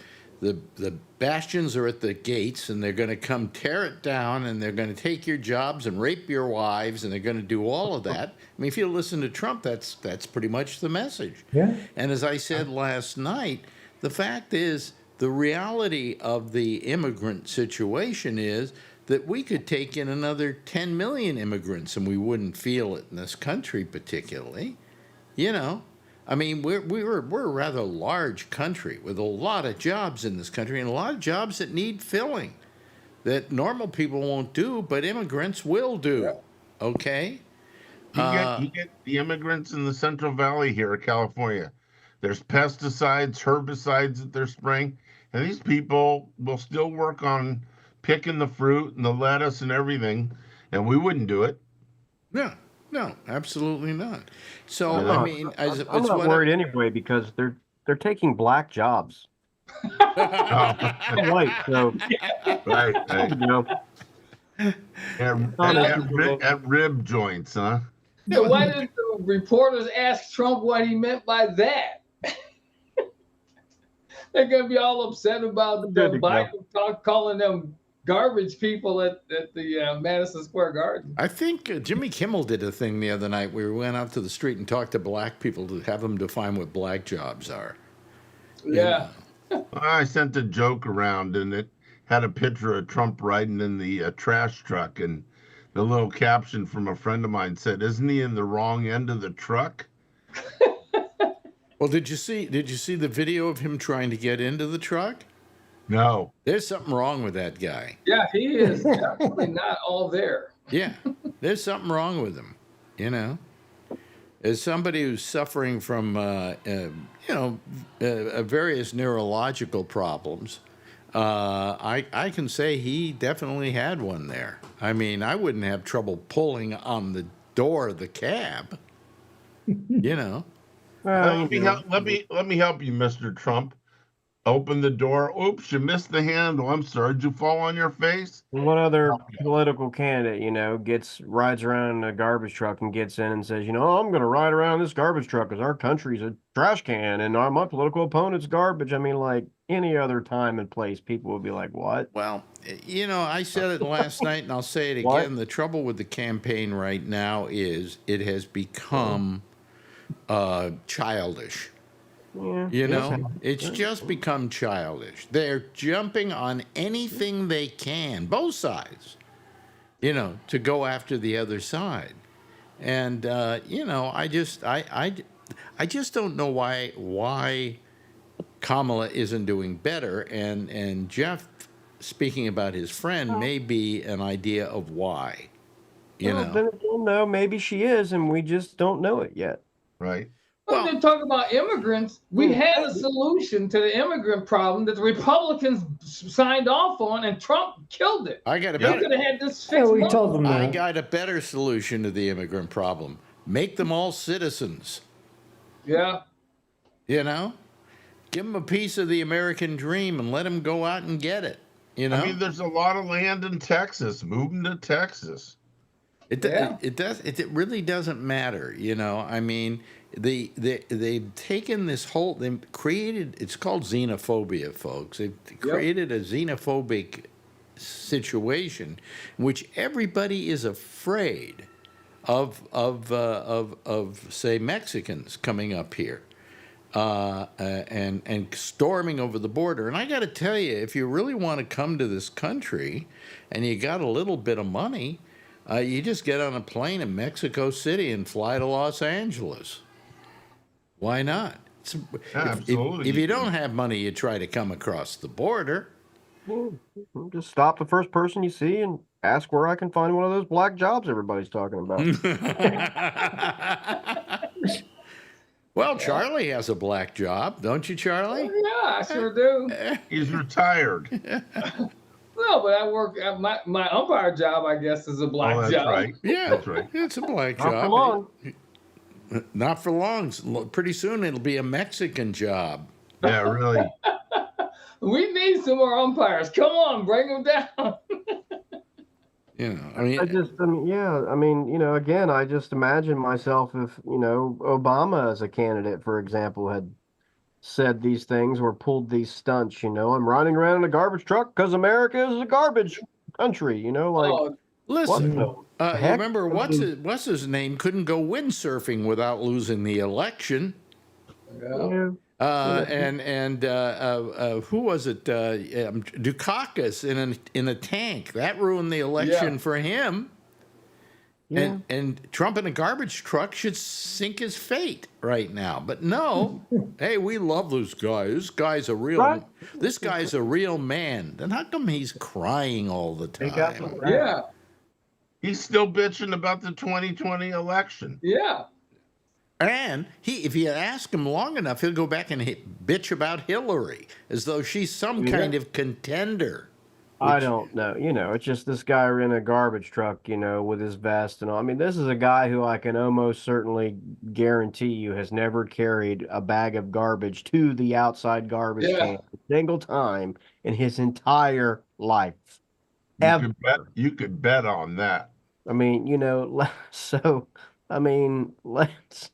bastions are at the gates and they're going to come tear it down and they're going to take your jobs and rape your wives and they're going to do all of that. I mean, if you listen to Trump, that's pretty much the message. Yeah. And as I said last night, the fact is the reality of the immigrant situation is that we could take in another 10 million immigrants and we wouldn't feel it in this country particularly. You know, I mean, we're a rather large country with a lot of jobs in this country and a lot of jobs that need filling that normal people won't do, but immigrants will do. Okay? You get the immigrants in the Central Valley here in California. There's pesticides, herbicides that they're spraying, and these people will still work on picking the fruit and the lettuce and everything, and we wouldn't do it. No, absolutely not. So I mean, I'm not worried anyway because they're taking black jobs. I'm white, so right. you know. At rib joints, huh? So why did the reporters ask Trump what he meant by that? They're gonna be all upset about the Biden calling them garbage people at the Madison Square Garden. I think Jimmy Kimmel did a thing the other night where we went out to the street and talked to black people to have them define what black jobs are. Yeah. I sent a joke around and it had a picture of Trump riding in the trash truck, and the little caption from a friend of mine said, "Isn't he in the wrong end of the truck?" Well, did you see the video of him trying to get into the truck? No. There's something wrong with that guy. Yeah, he is definitely not all there. Yeah, there's something wrong with him, you know. As somebody who's suffering from, various neurological problems, I can say he definitely had one there. I mean, I wouldn't have trouble pulling on the door of the cab, you know. Let me help you, Mr. Trump. Open the door. Oops, you missed the handle. I'm sorry. Did you fall on your face? One other political candidate, rides around in a garbage truck and gets in and says, I'm going to ride around this garbage truck because our country's a trash can and my political opponent's garbage. I mean, like any other time and place, people would be like, what? Well, I said it last night and I'll say it again. What? The trouble with the campaign right now is it has become childish. Yeah, It's just become childish. They're jumping on anything they can, both sides, to go after the other side. And I just don't know why Kamala isn't doing better. And Jeff, speaking about his friend, may be an idea of why. Then again, no, maybe she is, and we just don't know it yet. Right. Well, they're talking about immigrants. We had a solution to the immigrant problem that the Republicans signed off on, and Trump killed it. I got a They better. could have had this Yeah, fixed. we told them I that. got a better solution to the immigrant problem. Make them all citizens. Yeah. You know, give them a piece of the American dream and let them go out and get it. You know, I mean, there's a lot of land in Texas. Move them to Texas. Yeah. It really doesn't matter. You know, I mean, they've taken this whole, they've created, it's called xenophobia, folks. They've created a xenophobic situation in which everybody is afraid of say Mexicans coming up here and storming over the border. And I got to tell you, if you really want to come to this country and you got a little bit of money, you just get on a plane in Mexico City and fly to Los Angeles. Why not? Absolutely. If you don't have money, you try to come across the border. Well, just stop the first person you see and ask where I can find one of those black jobs everybody's talking about. Well, Charlie has a black job, don't you, Charlie? Yeah, I sure do. He's retired. No, but I work at my umpire job, I guess, is a black That's job. right. Yeah, That's right. it's a black Not job. for long. Not for long. Pretty soon it'll be a Mexican job. Yeah, really. We need some more umpires. Come on, bring them down. You know, I mean, yeah, I mean, you know, again, I just imagine myself if, you know, Obama as a candidate, for example, had said these things or pulled these stunts, you know, I'm riding around in a garbage truck because America is a garbage country, you know, like, Oh, listen. what the You heck? remember what's his name couldn't go windsurfing without losing the election. yeah. Yeah. Who was it? Dukakis in a tank that ruined the election for him. Yeah. And Trump in a garbage truck should sink his fate right now. But no, hey, we love this guy. This guy's a real. Right. This guy's a real man. Then how come he's crying all the They got time? some- Yeah. He's still bitching about the 2020 election. Yeah. And if you ask him long enough, he'll go back and bitch about Hillary as though she's some kind of contender. I don't know. You know, it's just this guy in a garbage truck, you know, with his vest and all. I mean, this is a guy who I can almost certainly guarantee you has never carried a bag of garbage to the outside garbage can a single time in his entire life. You could bet on that. I mean, you know, so I mean, let's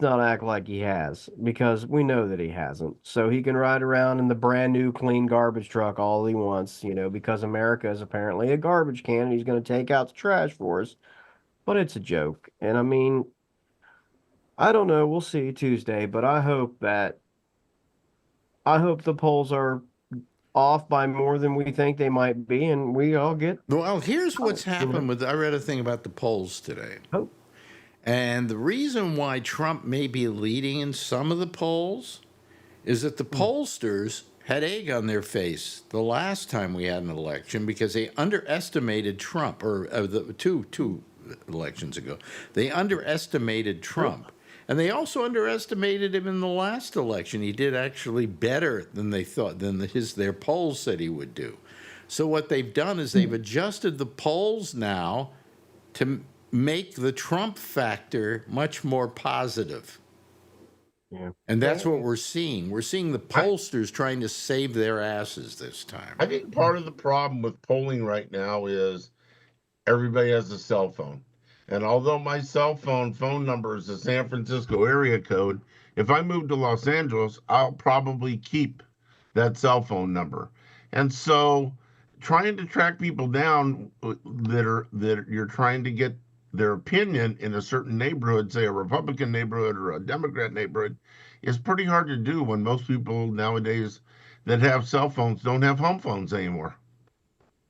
not act like he has, because we know that he hasn't. So he can ride around in the brand new clean garbage truck all he wants, you know, because America is apparently a garbage can and he's going to take out the trash for us. But it's a joke. And I mean, I don't know. We'll see Tuesday, but I hope the polls are off by more than we think they might be, and we all get. Well, here's what's happened with. I read a thing about the polls today. Oh. And the reason why Trump may be leading in some of the polls is that the pollsters had egg on their face the last time we had an election because they underestimated Trump, or the two elections ago. They underestimated Trump. And they also underestimated him in the last election. He did actually better than they thought, than their polls said he would do. So what they've done is they've adjusted the polls now to make the Trump factor much more positive. Yeah. And that's what we're seeing. We're seeing the pollsters trying to save their asses this time. I think part of the problem with polling right now is everybody has a cell phone. And although my cell phone number is a San Francisco area code, if I move to Los Angeles, I'll probably keep that cell phone number. And so trying to track people down that you're trying to get their opinion in a certain neighborhood, say a Republican neighborhood or a Democrat neighborhood, is pretty hard to do when most people nowadays that have cell phones don't have home phones anymore.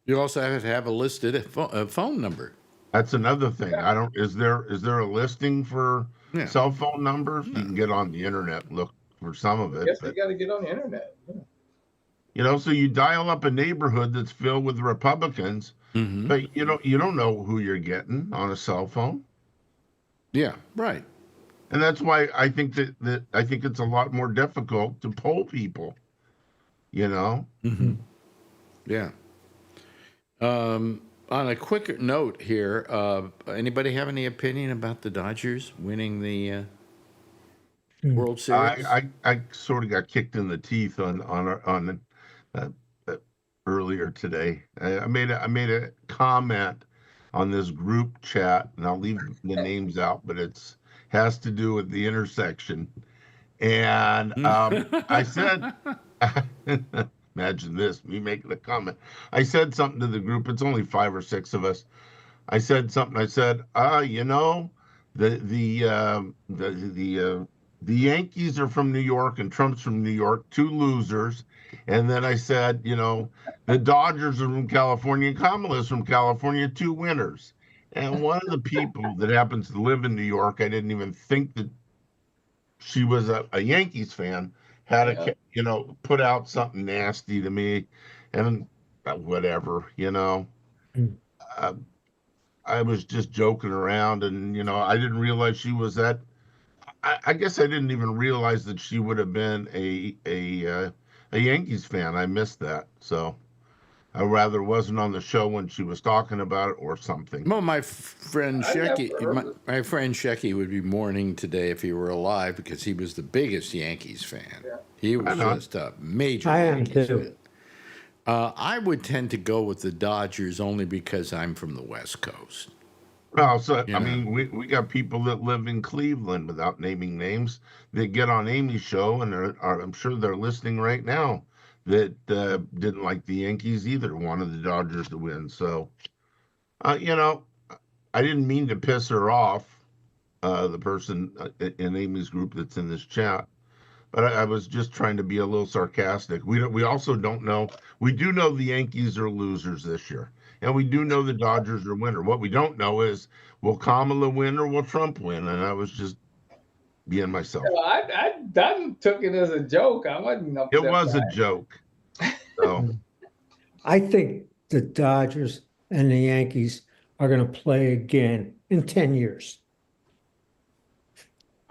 You also have to have a listed phone number. That's another thing. Is there a listing for cell phone numbers? You can get on the internet and look for some of it. Yes, you got to get on the internet. Yeah. You know, so you dial up a neighborhood that's filled with Republicans, but you don't know who you're getting on a cell phone. Yeah, right. And that's why I think that I think it's a lot more difficult to poll people. You know. Yeah. on a quicker note here, anybody have any opinion about the Dodgers winning the World Series? I sort of got kicked in the teeth on uh, uh, earlier today. I made a comment on this group chat, and I'll leave the names out, but it's has to do with the intersection. And I said, imagine this, me making a comment. I said something to the group. It's only 5 or 6 of us. I said something. I said, the the the Yankees are from New York and Trump's from New York, 2 losers. And then I said, the Dodgers are from California and Kamala's from California, 2 winners. And one of the people that happens to live in New York, I didn't even think that she was a Yankees fan, had put out something nasty to me, and whatever. Mm. Uh, I was just joking around, and I didn't realize she was that. I guess I didn't even realize that she would have been a Yankees fan. I missed that, so I rather wasn't on the show when she was talking about it or something. Well, my friend I never Shecky, heard of my friend Shecky would be mourning today if he were alive because he was the biggest Yankees fan. Yeah. He was I know. just a major I am Yankees too. fan. I would tend to go with the Dodgers only because I'm from the West Coast. Well, so Yeah. I mean, we got people that live in Cleveland, without naming names, that get on Amy's show, and I'm sure they're listening right now, that didn't like the Yankees either, wanted the Dodgers to win. So, I didn't mean to piss her off, the person in Amy's group that's in this chat, but I was just trying to be a little sarcastic. We also don't know. We do know the Yankees are losers this year, and we do know the Dodgers are winner. What we don't know is, will Kamala win or will Trump win? And I was just being myself. I took it as a joke. I wasn't upset. It was a by it. joke. So I think the Dodgers and the Yankees are going to play again in 10 years.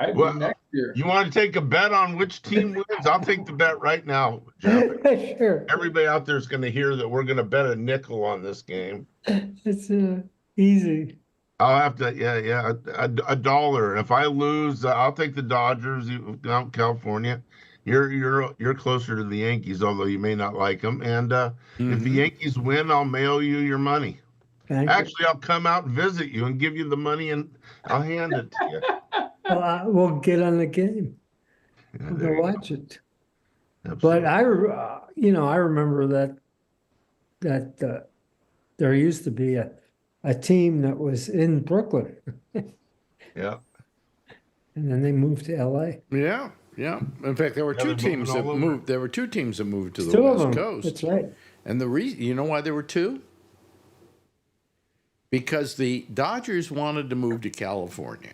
I'd Well, be next year. you want to take a bet on which team wins? I'll take the bet right now, Jeff. Sure. Everybody out there is going to hear that we're going to bet a nickel on this game. It's easy. I'll have to, yeah, a dollar. If I lose, I'll take the Dodgers out in California. You're closer to the Yankees, although you may not like them. And if the Yankees win, I'll mail you your money. Thank Actually, I'll come out and visit you and give you the money, and I'll hand it to you. you. Well, we'll get on the game. Yeah, We'll there go you go. watch it. Absolutely. But I remember that there used to be a team that was in Brooklyn, Yeah. and then they moved to LA. Yeah, yeah. In fact, there were Yeah, two they're moving teams that all over. moved. There were 2 teams that moved to the Two of West them. Coast. That's right. And the reason, you know why there were 2? Because the Dodgers wanted to move to California.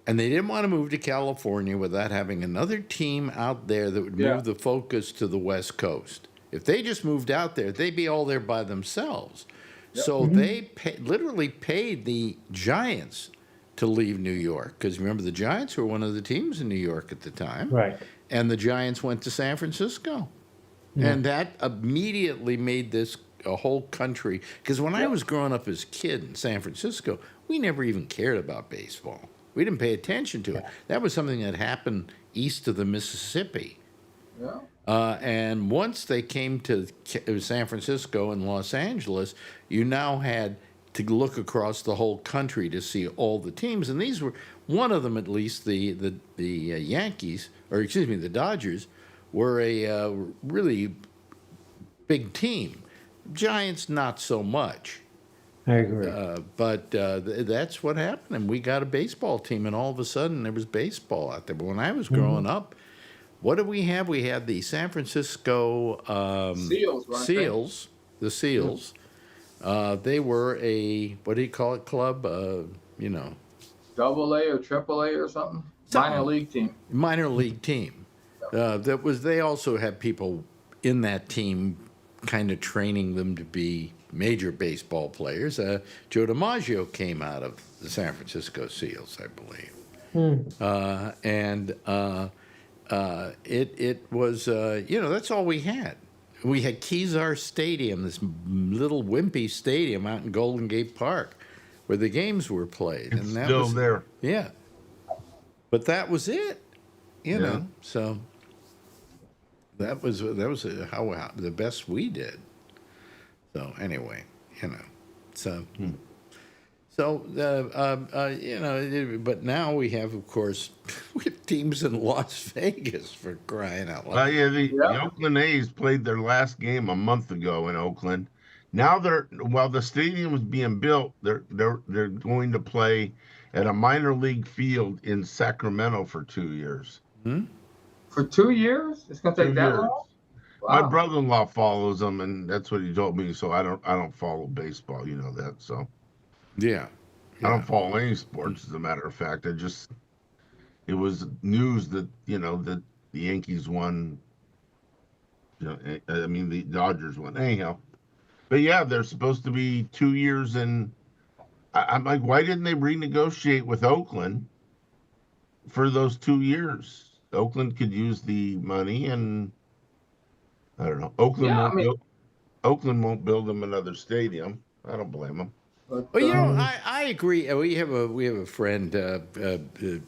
And they didn't want to move to California without having another team out there that would move the focus to the West Coast. If they just moved out there, they'd be all there by themselves. So they literally paid the Giants to leave New York. Because remember, the Giants were one of the teams in New York at the time. Right. And the Giants went to San Francisco. And that immediately made this a whole country. Because when I was growing up as a kid in San Francisco, we never even cared about baseball. We didn't pay attention to it. That was something that happened east of the Mississippi. Yeah. And once they came to San Francisco and Los Angeles, you now had to look across the whole country to see all the teams. And these were, one of them at least, the Yankees, or excuse me, the Dodgers, were a really big team. Giants, not so much. I agree. But that's what happened. And we got a baseball team, and all of a sudden there was baseball out there. But when I was growing up, what did we have? We had the San Francisco Seals, weren't they? Seals, the Seals. They were a, what do you call it, club? Double A or Triple A or something? Minor league team. Minor league team. They also had people in that team kind of training them to be major baseball players. Joe DiMaggio came out of the San Francisco Seals, I believe. It was, that's all we had. We had Kezar Stadium, this little wimpy stadium out in Golden Gate Park, where the games were played, It's and that still was there. yeah. But that was it, you Yeah. know. So that was how the best we did. So anyway, you know, so. So, but now we have, of course, we have teams in Las Vegas for crying out loud. Yeah, the Oakland A's played their last game a month ago in Oakland. Now while the stadium is being built, they're going to play at a minor league field in Sacramento for 2 years. For 2 years? It's gonna take 2 that years. long? My Wow. brother-in-law follows them, and that's what he told me. So I don't follow baseball, you know that. So Yeah. I don't follow any sports, as a matter of fact. It was news that that the Yankees won. I mean the Dodgers won. Anyhow, but yeah, they're supposed to be 2 years, and I'm like, why didn't they renegotiate with Oakland for those 2 years? Oakland could use the money, and I don't know. Yeah, I mean, Oakland won't build them another stadium. I don't blame them. but, Well, I agree. We have a friend,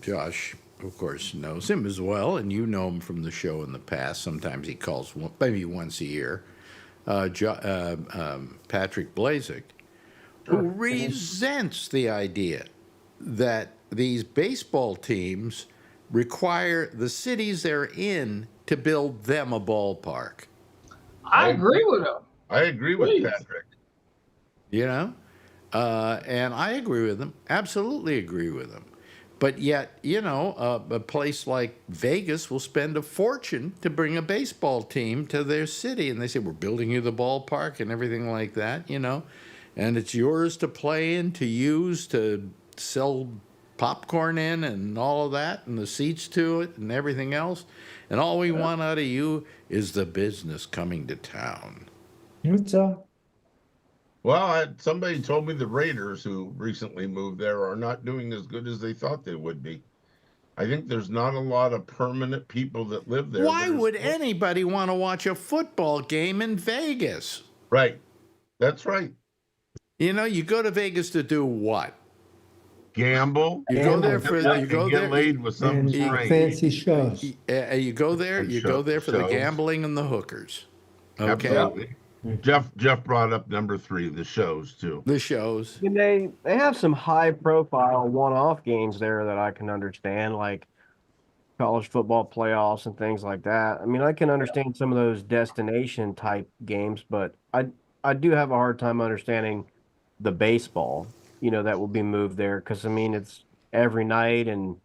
Josh, of course, knows him as well, and you know him from the show in the past. Sometimes he calls maybe once a year. Patrick Blazik, who resents the idea that these baseball teams require the cities they're in to build them a ballpark. I agree with him. I agree with Please. Patrick. You know? And I agree with them, absolutely agree with them. But yet, a place like Vegas will spend a fortune to bring a baseball team to their city. And they say, we're building you the ballpark and everything like that, and it's yours to play in, to use, to sell popcorn in and all of that, and the seats to it and everything else. And all we want out of you is the business coming to town. What's Well, somebody told me the Raiders, who recently moved there, are not doing as good as they thought they would be. I think there's not a lot of permanent people that live there. Why would anybody want to watch a football game in Vegas? Right. That's right. You go to Vegas to do what? Gamble. You go there get laid with some and strange. fancy shows. You go there. And You go there for the shows. gambling and the hookers. Okay. Absolutely. Jeff brought up number 3, the shows too. The shows. I mean, they have some high profile one-off games there that I can understand, like college football playoffs and things like that. I mean, I can understand some of those destination type games, but I do have a hard time understanding the baseball, that will be moved there, because I mean, it's every night and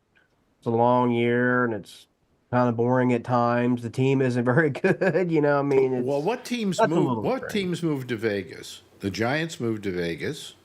it's a long year and it's kind of boring at times. The team isn't very good, I mean. It's, Well, what teams that's a moved? little What strange. teams moved to Vegas? The Giants moved to Vegas.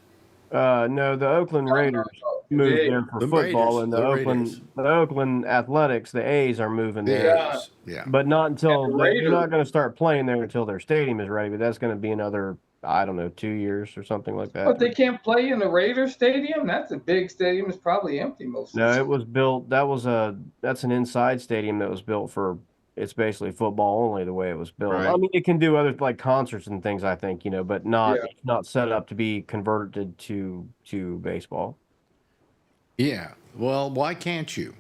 No, the Oakland Raiders moved there for The football, Raiders, and the Raiders. the Oakland Athletics, the A's, are moving The there. A's, yeah. But not until And the they're Raiders- not going to start playing there until their stadium is ready. But that's going to be another, I don't know, 2 years or something like that. But they can't play in the Raiders Stadium? That's a big stadium. It's probably empty most of No, the it was built. That's an inside stadium that was built for. It's basically football only the way it was built. Right. I mean, it can do other like concerts and things, I think, but not Yeah. it's not set up to be converted to baseball. Yeah. Well, why can't you?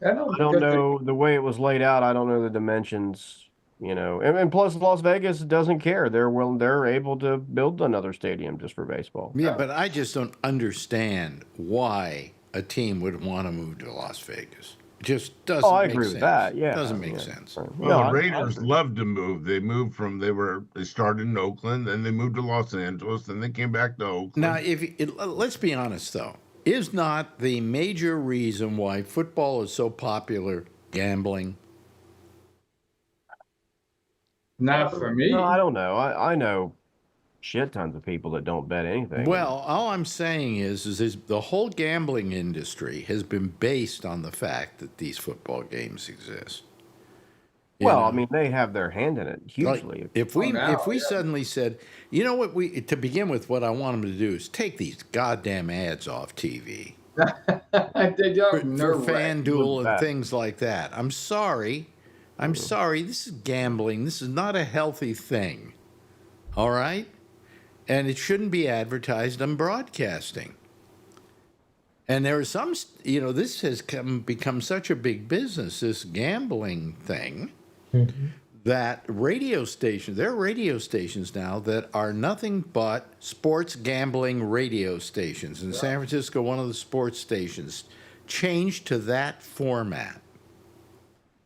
I I don't know the way it was laid out. I don't know the dimensions, and plus Las Vegas doesn't care. They're able to build another stadium just for baseball. Yeah, but I just don't understand why a team would want to move to Las Vegas. It just doesn't I make agree sense. with that. Yeah, Doesn't make yeah. sense. Well, No, the I Raiders agree. love to move. They moved they started in Oakland, then they moved to Los Angeles, then they came back to Oakland. Now, let's be honest, though. Is not the major reason why football is so popular gambling? Not for me. No, I don't know. I know shit tons of people that don't bet anything. Well, all I'm saying is the whole gambling industry has been based on the fact that these football games exist. You well, know? I mean, they have their hand in it Like, hugely. if we now, if we yeah. suddenly said, you know what, to begin with, what I want them to do is take these goddamn ads off TV They for don't nerve-wracking. FanDuel and That. things like that. I'm sorry, I'm sorry, this is gambling. This is not a healthy thing. All right? And it shouldn't be advertised on broadcasting. And there are some, this has become such a big business, this gambling thing, that there are radio stations now that are nothing but sports gambling radio stations. In San Francisco, one of the sports stations changed to that format.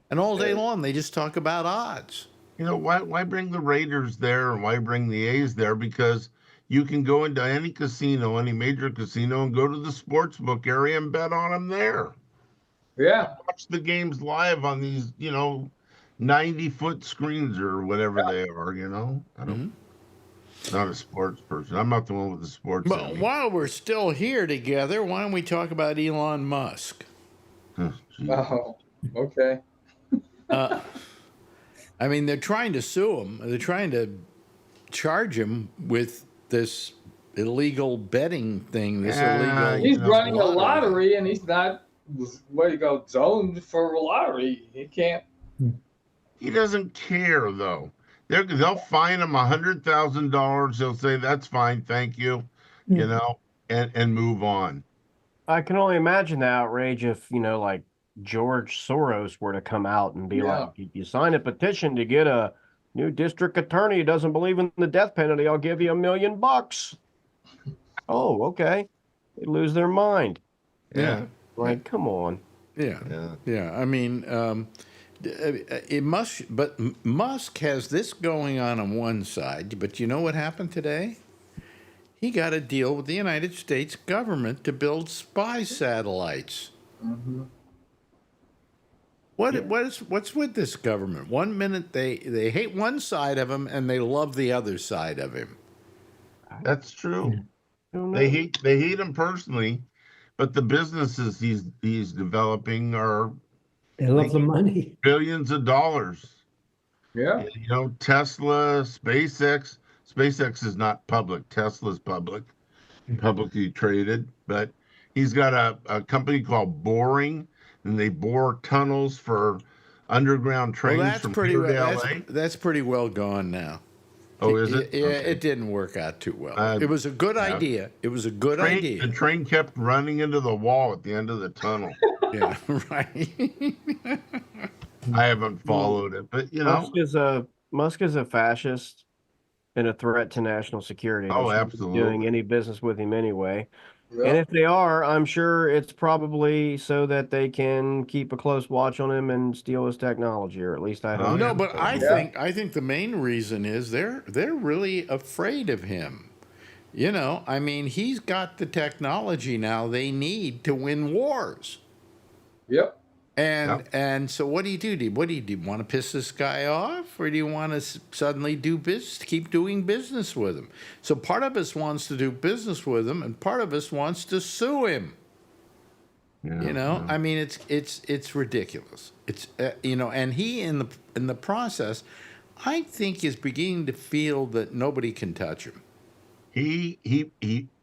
And all day long, they just talk about odds. Why bring the Raiders there and why bring the A's there? Because you can go into any casino, any major casino, and go to the sports book area and bet on them there. Yeah. Watch the games live on these, 90-foot screens or whatever they are, I don't. Not a sports person. I'm not the one with the sports. But while we're still here together, why don't we talk about Elon Musk? Oh, okay. I mean, they're trying to sue him. They're trying to charge him with this illegal betting thing. He's running a lottery, and he's not zoned for a lottery. He can't. He doesn't care though. They'll fine him $100,000. They'll say that's fine, thank you, and move on. I can only imagine the outrage if like George Soros were to come out and be like, if you sign a petition to get a new district attorney who doesn't believe in the death penalty, I'll give you $1 million. Oh, okay. They lose their mind. Yeah. Like, come on. Yeah. I mean, it must, but Musk has this going on one side, but you know what happened today? He got a deal with the United States government to build spy satellites. Mm-hmm. What's with this government? 1 minute they hate one side of him and they love the other side of him. That's true. They hate him personally, but the businesses he's developing are They love the money. billions of dollars. Yeah. Tesla, SpaceX. SpaceX is not public. Tesla's publicly traded, but he's got a company called Boring, and they bore tunnels for underground trains from here to LA. That's pretty well gone now. Oh, is it? Yeah, Okay. It didn't work out too well. It was a good idea. It was a good idea. The train kept running into the wall at the end of the tunnel. Yeah, right. I haven't followed it, but Musk is a fascist and a threat to national security. Oh, They shouldn't be absolutely. doing any business with him anyway. Yeah. And if they are, I'm sure it's probably so that they can keep a close watch on him and steal his technology, or at least I hope. No, but I think the main reason is they're really afraid of him. I mean, he's got the technology now they need to win wars. Yep. And so what do you do? Do you want to piss this guy off, or do you want to suddenly keep doing business with him? So part of us wants to do business with him, and part of us wants to sue him. I mean, it's ridiculous. It's and he in the process, I think, is beginning to feel that nobody can touch him. He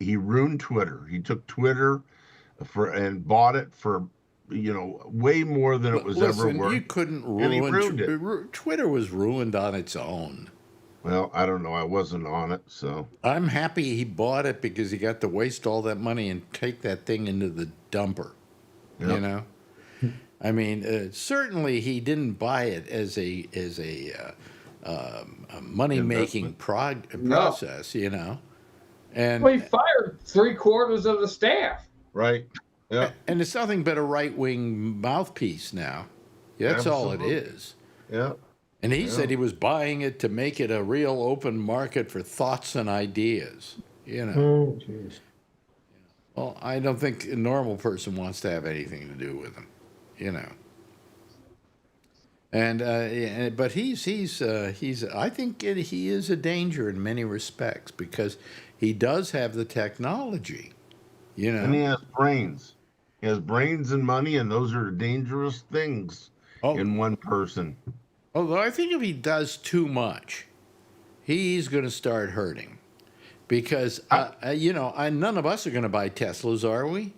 ruined Twitter. He took Twitter and bought it for way more than it was ever worth. You couldn't And he ruin ruined it. Twitter was ruined on its own. Well, I don't know. I wasn't on it, so. I'm happy he bought it because he got to waste all that money and take that thing into the dumper. Yep. I mean, certainly he didn't buy it as a money making process. And Well, he fired 3/4 of the staff. Right. Yeah. And it's nothing but a right-wing mouthpiece now. That's all it is. Yeah. And he said he was buying it to make it a real open market for thoughts and ideas. Oh, jeez. Well, I don't think a normal person wants to have anything to do with him. But he's I think he is a danger in many respects because he does have the technology. And he has brains. He has brains and money, and those are dangerous things in one person. Although I think if he does too much, he's going to start hurting. Because, none of us are going to buy Teslas, are we?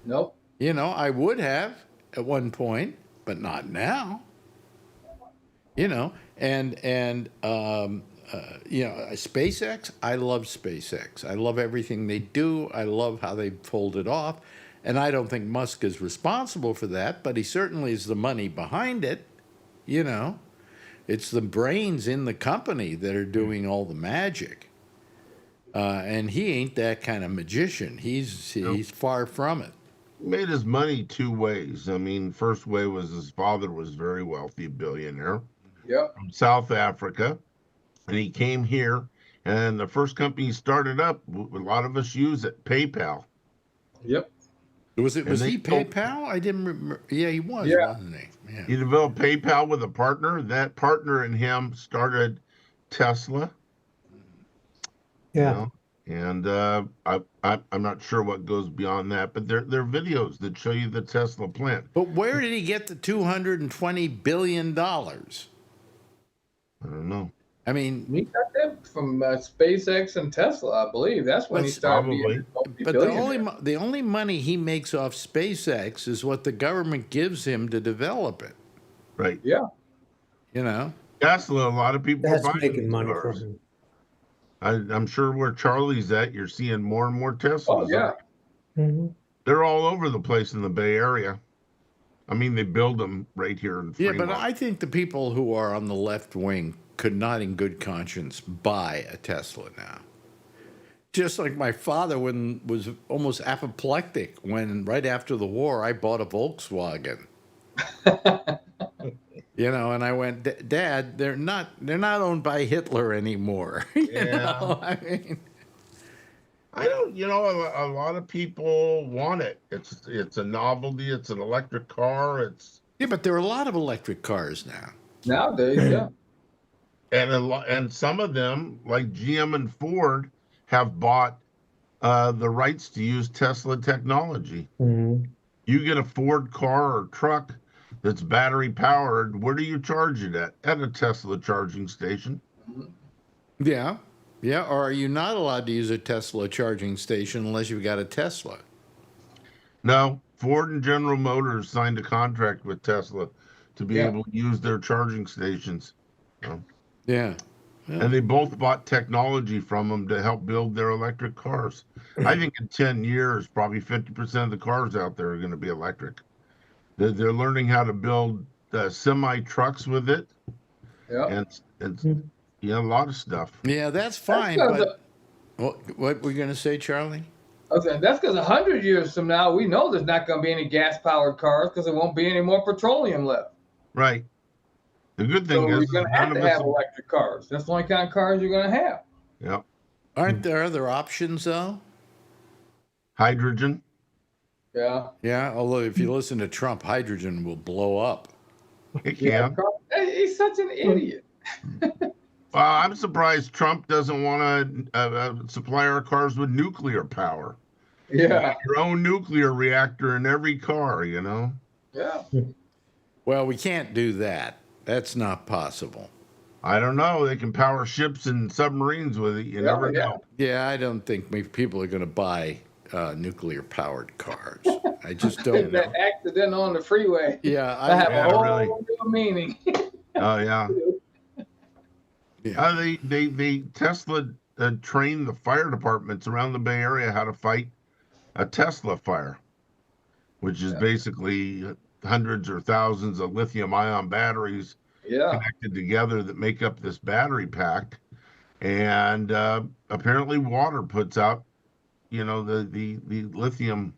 Nope. I would have at one point, but not now. you know, and you know, SpaceX. I love SpaceX. I love everything they do. I love how they pulled it off, and I don't think Musk is responsible for that, but he certainly is the money behind it. You know, it's the brains in the company that are doing all the magic, and he ain't that kind of magician. He's far from it. He made his money two ways. I mean, first way was his father was very wealthy, billionaire Yep. from South Africa, and he came here. And the first company he started up, a lot of us use it, PayPal. Yep. Was And he they built- PayPal? I didn't remember. Yeah, he was, Yeah. wasn't he? Yeah. He developed PayPal with a partner. That partner and him started Tesla. You Yeah. know? And I'm not sure what goes beyond that, but they're videos that show you the Tesla plant. But where did he get the $220 billion? I I don't know. mean, He got that from SpaceX and Tesla, I believe. That's when he started Probably. being but the only money he makes off SpaceX is what the government gives him to develop it. Right. Yeah. You know? Tesla, a lot of people That's are buying making these money for cars. him. I'm sure where Charlie's at, you're seeing more and more Teslas. Oh yeah. Mhm. They're all over the place in the Bay Area. I mean, they build them right here in Yeah, Fremont. but I think the people who are on the left wing could not in good conscience buy a Tesla now. Just like my father was almost apoplectic when right after the war I bought a Volkswagen. You know, and I went, Dad, they're not owned by Hitler anymore. You know, I mean, I don't, a lot of people want it. It's a novelty. It's an electric car. yeah, but there are a lot of electric cars now. Nowadays, yeah. And some of them, like GM and Ford, have bought the rights to use Tesla technology. Mhm. You get a Ford car or truck that's battery powered. Where do you charge it at? At a Tesla charging station. Yeah. Yeah, or are you not allowed to use a Tesla charging station unless you've got a Tesla? No, Ford and General Motors signed a contract with Tesla to be Yeah. able to use their charging stations. So, Yeah. and they both bought technology from them to help build their electric cars. I think in 10 years, probably 50% of the cars out there are going to be electric. They're learning how to build semi trucks with it, Yeah. and a lot of stuff. Yeah, that's fine, but what were you going to say, Charlie? Okay, that's because 100 years from now, we know there's not going to be any gas-powered cars because there won't be any more petroleum left. Right. The good So thing you're is going to have none to of have us. electric cars. That's the only kind of cars you're going to have. Yep. Aren't there other options, though? Hydrogen. Yeah. Yeah, although if you listen to Trump, hydrogen will blow up. It Yeah. can. He's such an idiot. I'm surprised Trump doesn't want to supply our cars with nuclear power. Yeah. Your own nuclear reactor in every car, Yeah. Well, we can't do that. That's not possible. I don't know. They can power ships and submarines with it. You never know. Yeah, I don't think people are going to buy nuclear-powered cars. I just don't know. That accident on the freeway. Yeah, I have a whole really. new meaning. Oh yeah. Yeah. They Tesla trained the fire departments around the Bay Area how to fight a Tesla fire, which is basically hundreds or thousands of lithium-ion batteries connected together that make up this battery pack, and apparently water puts out, the lithium,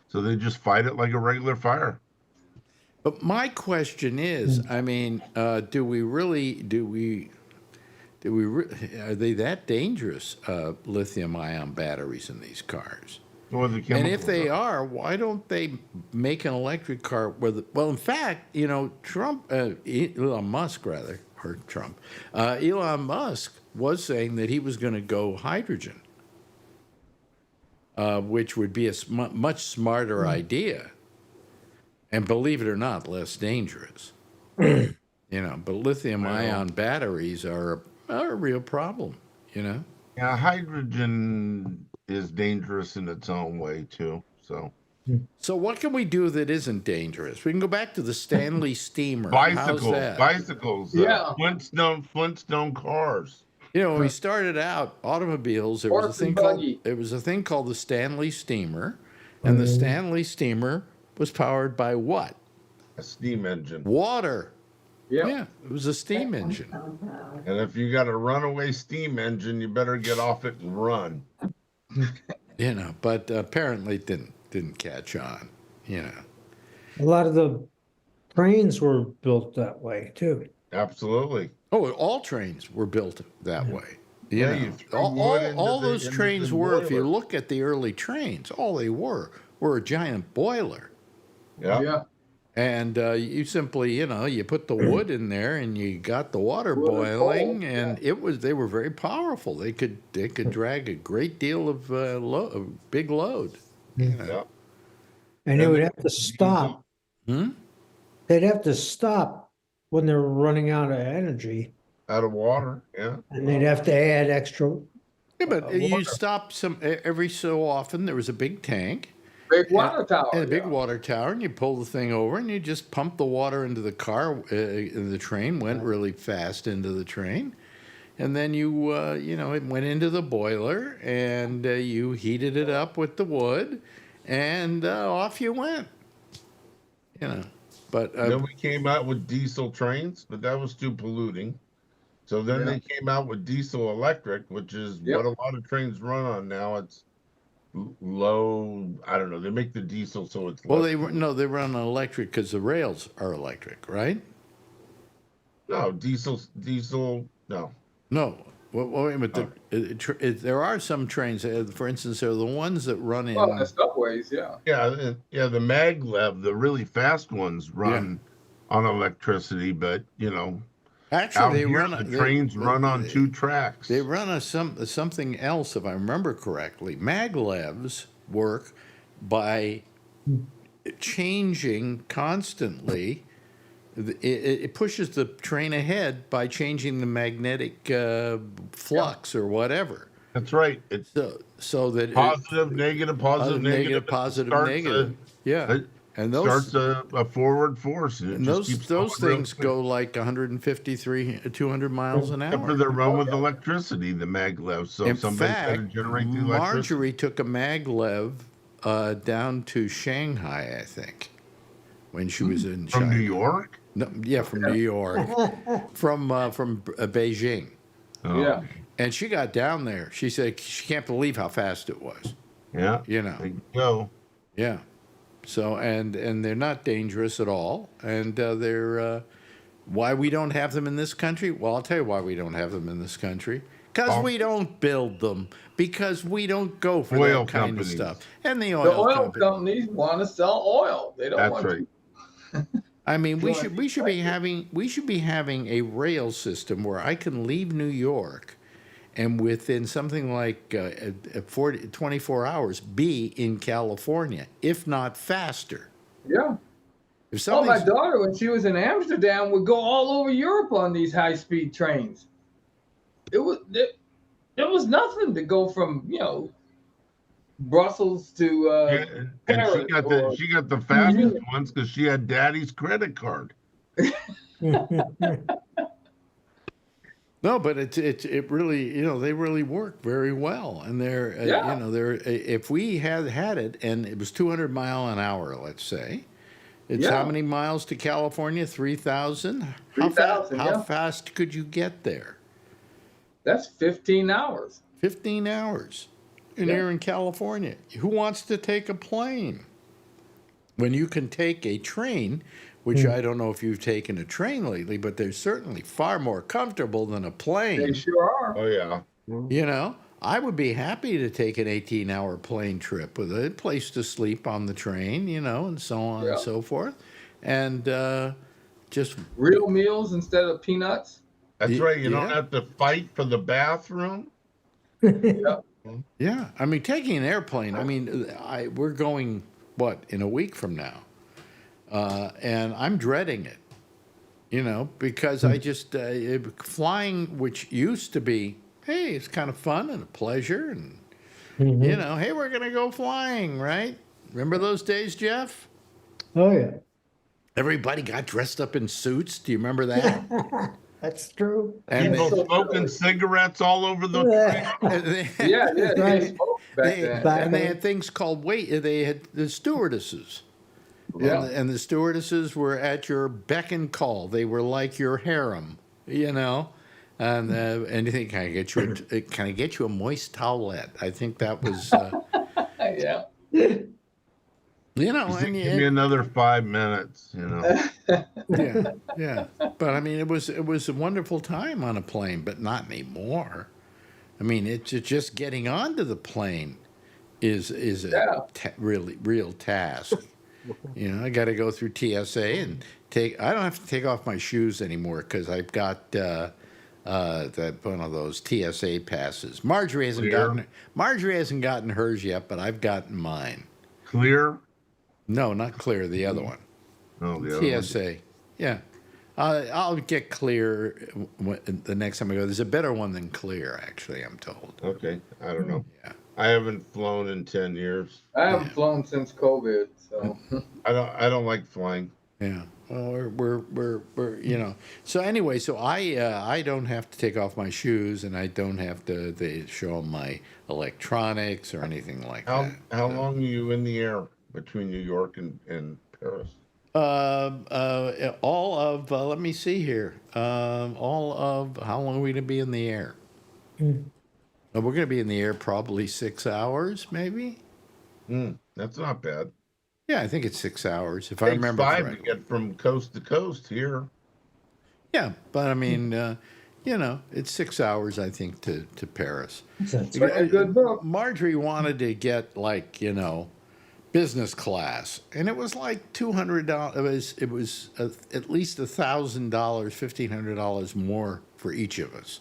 so they just fight it like a regular fire. But my question is, I mean, are they that dangerous, lithium-ion batteries in these cars? Or the And if chemicals they are, why don't they make an electric car with? Well, in fact, Trump, Elon Musk, Elon Musk was saying that he was going to go hydrogen, which would be a much smarter idea, and believe it or not, less dangerous. But lithium-ion batteries are a real problem. Yeah, hydrogen is dangerous in its own way too. So So what can we do that isn't dangerous? We can go back to the Stanley steamer. How's Bicycles, that? Yeah. Flintstone cars. You know, when we started out automobiles, there was a Horse thing and called buggy. the Stanley steamer, and the Stanley steamer was powered by what? A steam engine. Water. Yeah. Yeah, it was a steam engine. And if you got a runaway steam engine, you better get off it and run. You know, but apparently it didn't catch on. You know. A lot of the trains were built that way too. Absolutely. Oh, all trains were built that way. You Yeah, know, you throw wood into all the- those into trains the were. If you boiler. look at the early trains, all they were a giant boiler. Yeah. Yeah. And you simply, you know, you put the wood in there, and you got the water Wood and boiling, coal, and they were very powerful. They could drag a great deal of big load. You know. Yeah. And they And would the have to diesel- stop. Hmm? They'd have to stop when they're running out of energy, Out of water. Yeah. and they'd have to add extra. Yeah, but you water. stop every so often. There was a big tank. Big water tower. And a big yeah. water tower, and you pull the thing over, and you just pump the water into the car. And the train went really fast into the train, and then you know, it went into the boiler, and you heated it up with the wood, and off you went. You know, but Then we came out with diesel trains, but that was too polluting. So then Yeah. they came out with diesel electric, which is Yep. what a lot of trains run on now. It's low. I don't know. They make the diesel so it's well, less they run on electric because the rails are electric, right? no diesel. No. No. Well, wait a minute. There are some trains. For instance, there are the ones that run in. Well, the subways, yeah. Yeah. The maglev, the really fast ones, run on electricity, but you know, out Actually, here the trains run on 2 tracks. They run something else, if I remember correctly. Maglevs work by changing constantly. It pushes the train ahead by changing the magnetic flux or whatever. That's right. It's So that positive, negative, positive, negative, positive, starts negative. Yeah, It and those starts a forward force. And it and just those keeps those going real things quick. go like 153, 200 miles an Except for hour. they're run with electricity, the maglev. So In somebody's got to fact, generate the electricity. Marjorie took a maglev down to Shanghai, I think, when she was in China. From New York? No, yeah, from New York, from Beijing, Oh, Yeah. and she got down there. She said she can't believe how fast it was. Yeah. You know, There you go. yeah. So and they're not dangerous at all, and they're why we don't have them in this country? Well, I'll tell you why we don't have them in this country. Because we don't build them. Because we don't go for Oil that kind companies. of stuff. And the The oil, oil companies want to sell oil. They don't That's want right. I mean, we Go should ahead. we should be having a rail system where I can leave New York, and within something like 24 hours, be in California, if not faster. Yeah. If Oh, my something's daughter, when she was in Amsterdam, would go all over Europe on these high-speed trains. It was nothing to go from, you know, Brussels to Yeah, and Paris she got the fastest ones because she had daddy's credit card. No, but it really, you know, they really work very well, and they're Yeah. you know, they're if we had it and it was 200 mile an hour, let's say, it's Yeah. how many miles to California? 3,000. 3,000, How yeah. fast could you get there? That's 15 hours. 15 hours, and Yeah. you're in California. Who wants to take a plane when you can take a train? Which I don't know if you've taken a train lately, but they're certainly far more comfortable than a plane. They sure are. Oh yeah. You know, I would be happy to take an 18-hour plane trip with a place to sleep on the train, you know, and so on Yeah. and so forth. And just, Real meals instead of peanuts. That's right. You don't Yeah. have to fight for the bathroom. yeah. I mean, taking an airplane, I mean, we're going, what, in a week from now? And I'm dreading it, you know, because I just, flying, which used to be, hey, it's kind of fun and a pleasure and, you know, hey, we're going to go flying, right? Remember those days, Jeff? Oh, yeah. Everybody got dressed up in suits. Do you remember that? That's true. And People they, smoking cigarettes all over the Yeah. and they, Yeah, yeah, they Right. smoked back they, then. Back and they then. had things called they had the stewardesses. Yeah. And the stewardesses were at your beck and call. They were like your harem, you know. And anything, can I get you a moist towelette? I think that was, Yeah. you know, Give me another 5 minutes, you know. yeah, yeah. But I mean, it was a wonderful time on a plane, but not anymore. I mean, it's just getting onto the plane is a really real task. You know, I got to go through TSA and I don't have to take off my shoes anymore because I've got that one of those TSA passes. Marjorie hasn't gotten hers yet, but I've gotten mine. Clear? No, not clear. The other one. Oh, the other one. TSA. Yeah. I'll get clear the next time I go. There's a better one than clear, actually, I'm told. Okay, I don't know. Yeah. I haven't flown in 10 years. I haven't flown since COVID, so. I don't like flying. Yeah. Well, we're you know. So anyway, so I don't have to take off my shoes, and I don't have to show them my electronics or anything like that. How long are you in the air between New York and Paris? All of let me see here. All of how long are we going to be in the air? We're going to be in the air probably 6 hours, maybe. That's not bad. Yeah, I think it's 6 hours if I Takes remember 5 correctly. to get from coast to coast here. Yeah, but I mean, you know, it's 6 hours I think to Paris. That's A good book. Marjorie wanted to get like business class, and it was like $200. It was at least $1,000, $1,500 more for each of us.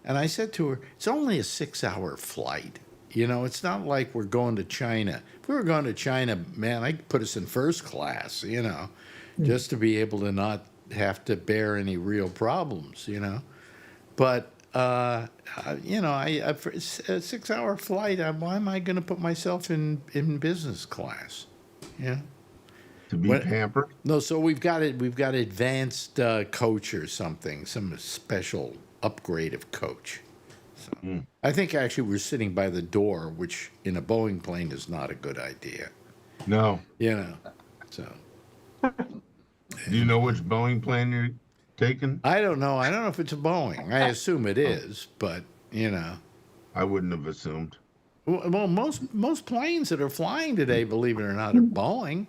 And I said to her, it's only a 6-hour flight. You know, it's not like we're going to China. If we were going to China, man, I'd put us in first class, you know, just to be able to not have to bear any real problems, you know. But, you know, for a 6-hour flight, why am I going to put myself in business class? Yeah. To be pampered? No, so we've got advanced coach or something, some special upgrade of coach. So I think actually we're sitting by the door, which in a Boeing plane is not a good idea. No. You know, so. Do you know which Boeing plane you're taking? I don't know. I don't know if it's a Boeing. I assume it is, but, you know. I wouldn't have assumed. Well, most planes that are flying today, believe it or not, are Boeing.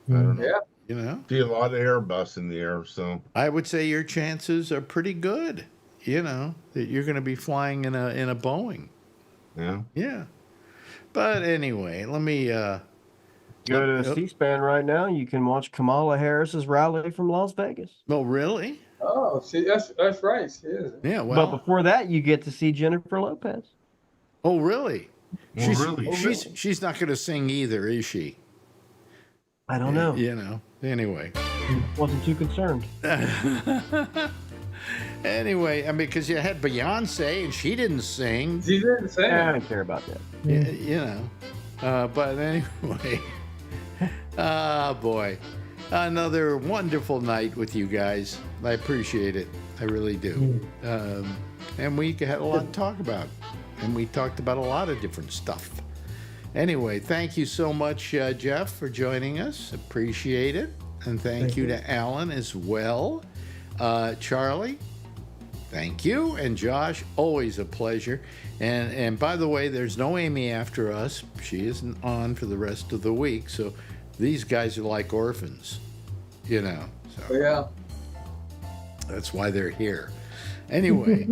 I don't know. Yeah. You know, See a lot of Airbus in the air, so. I would say your chances are pretty good. You know that you're going to be flying in a Boeing. Yeah. Yeah. But anyway, let me. Go to C-SPAN right now. You can watch Kamala Harris's rally from Las Vegas. Oh, really? Oh, see, that's right. She is. Yeah. Well. But before that, you get to see Jennifer Lopez. Oh, really? Really? She's not going to sing either, is she? I don't know. You know. Anyway. Wasn't too concerned. Anyway, I mean, because you had Beyonce and she didn't sing. She didn't say I it. don't care about that. You know. But anyway. Oh, boy. Another wonderful night with you guys. I appreciate it. I really do. And we had a lot to talk about. And we talked about a lot of different stuff. Anyway, thank you so much, Jeff, for joining us. Appreciate it. And thank you to Alan as well. Charlie, thank you. And Josh, always a pleasure. And by the way, there's no Amy after us. She isn't on for the rest of the week. So these guys are like orphans, you know. So Yeah. that's why they're here. Anyway,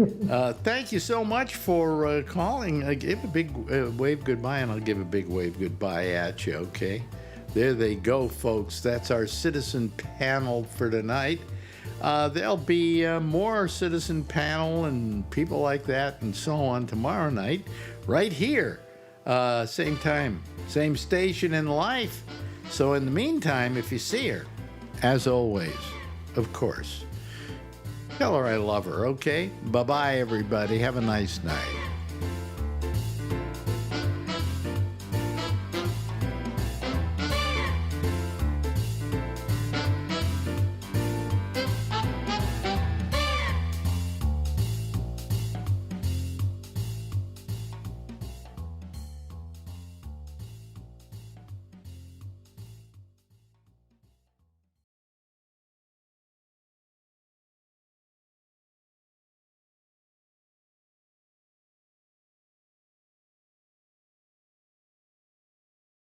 thank you so much for calling. Give a big wave goodbye, and I'll give a big wave goodbye at you, okay? There they go, folks. That's our citizen panel for tonight. There'll be more citizen panel and people like that and so on tomorrow night, right here. Same time, same station in life. So in the meantime, if you see her, as always, of course, tell her I love her, okay? Bye-bye, everybody. Have a nice night.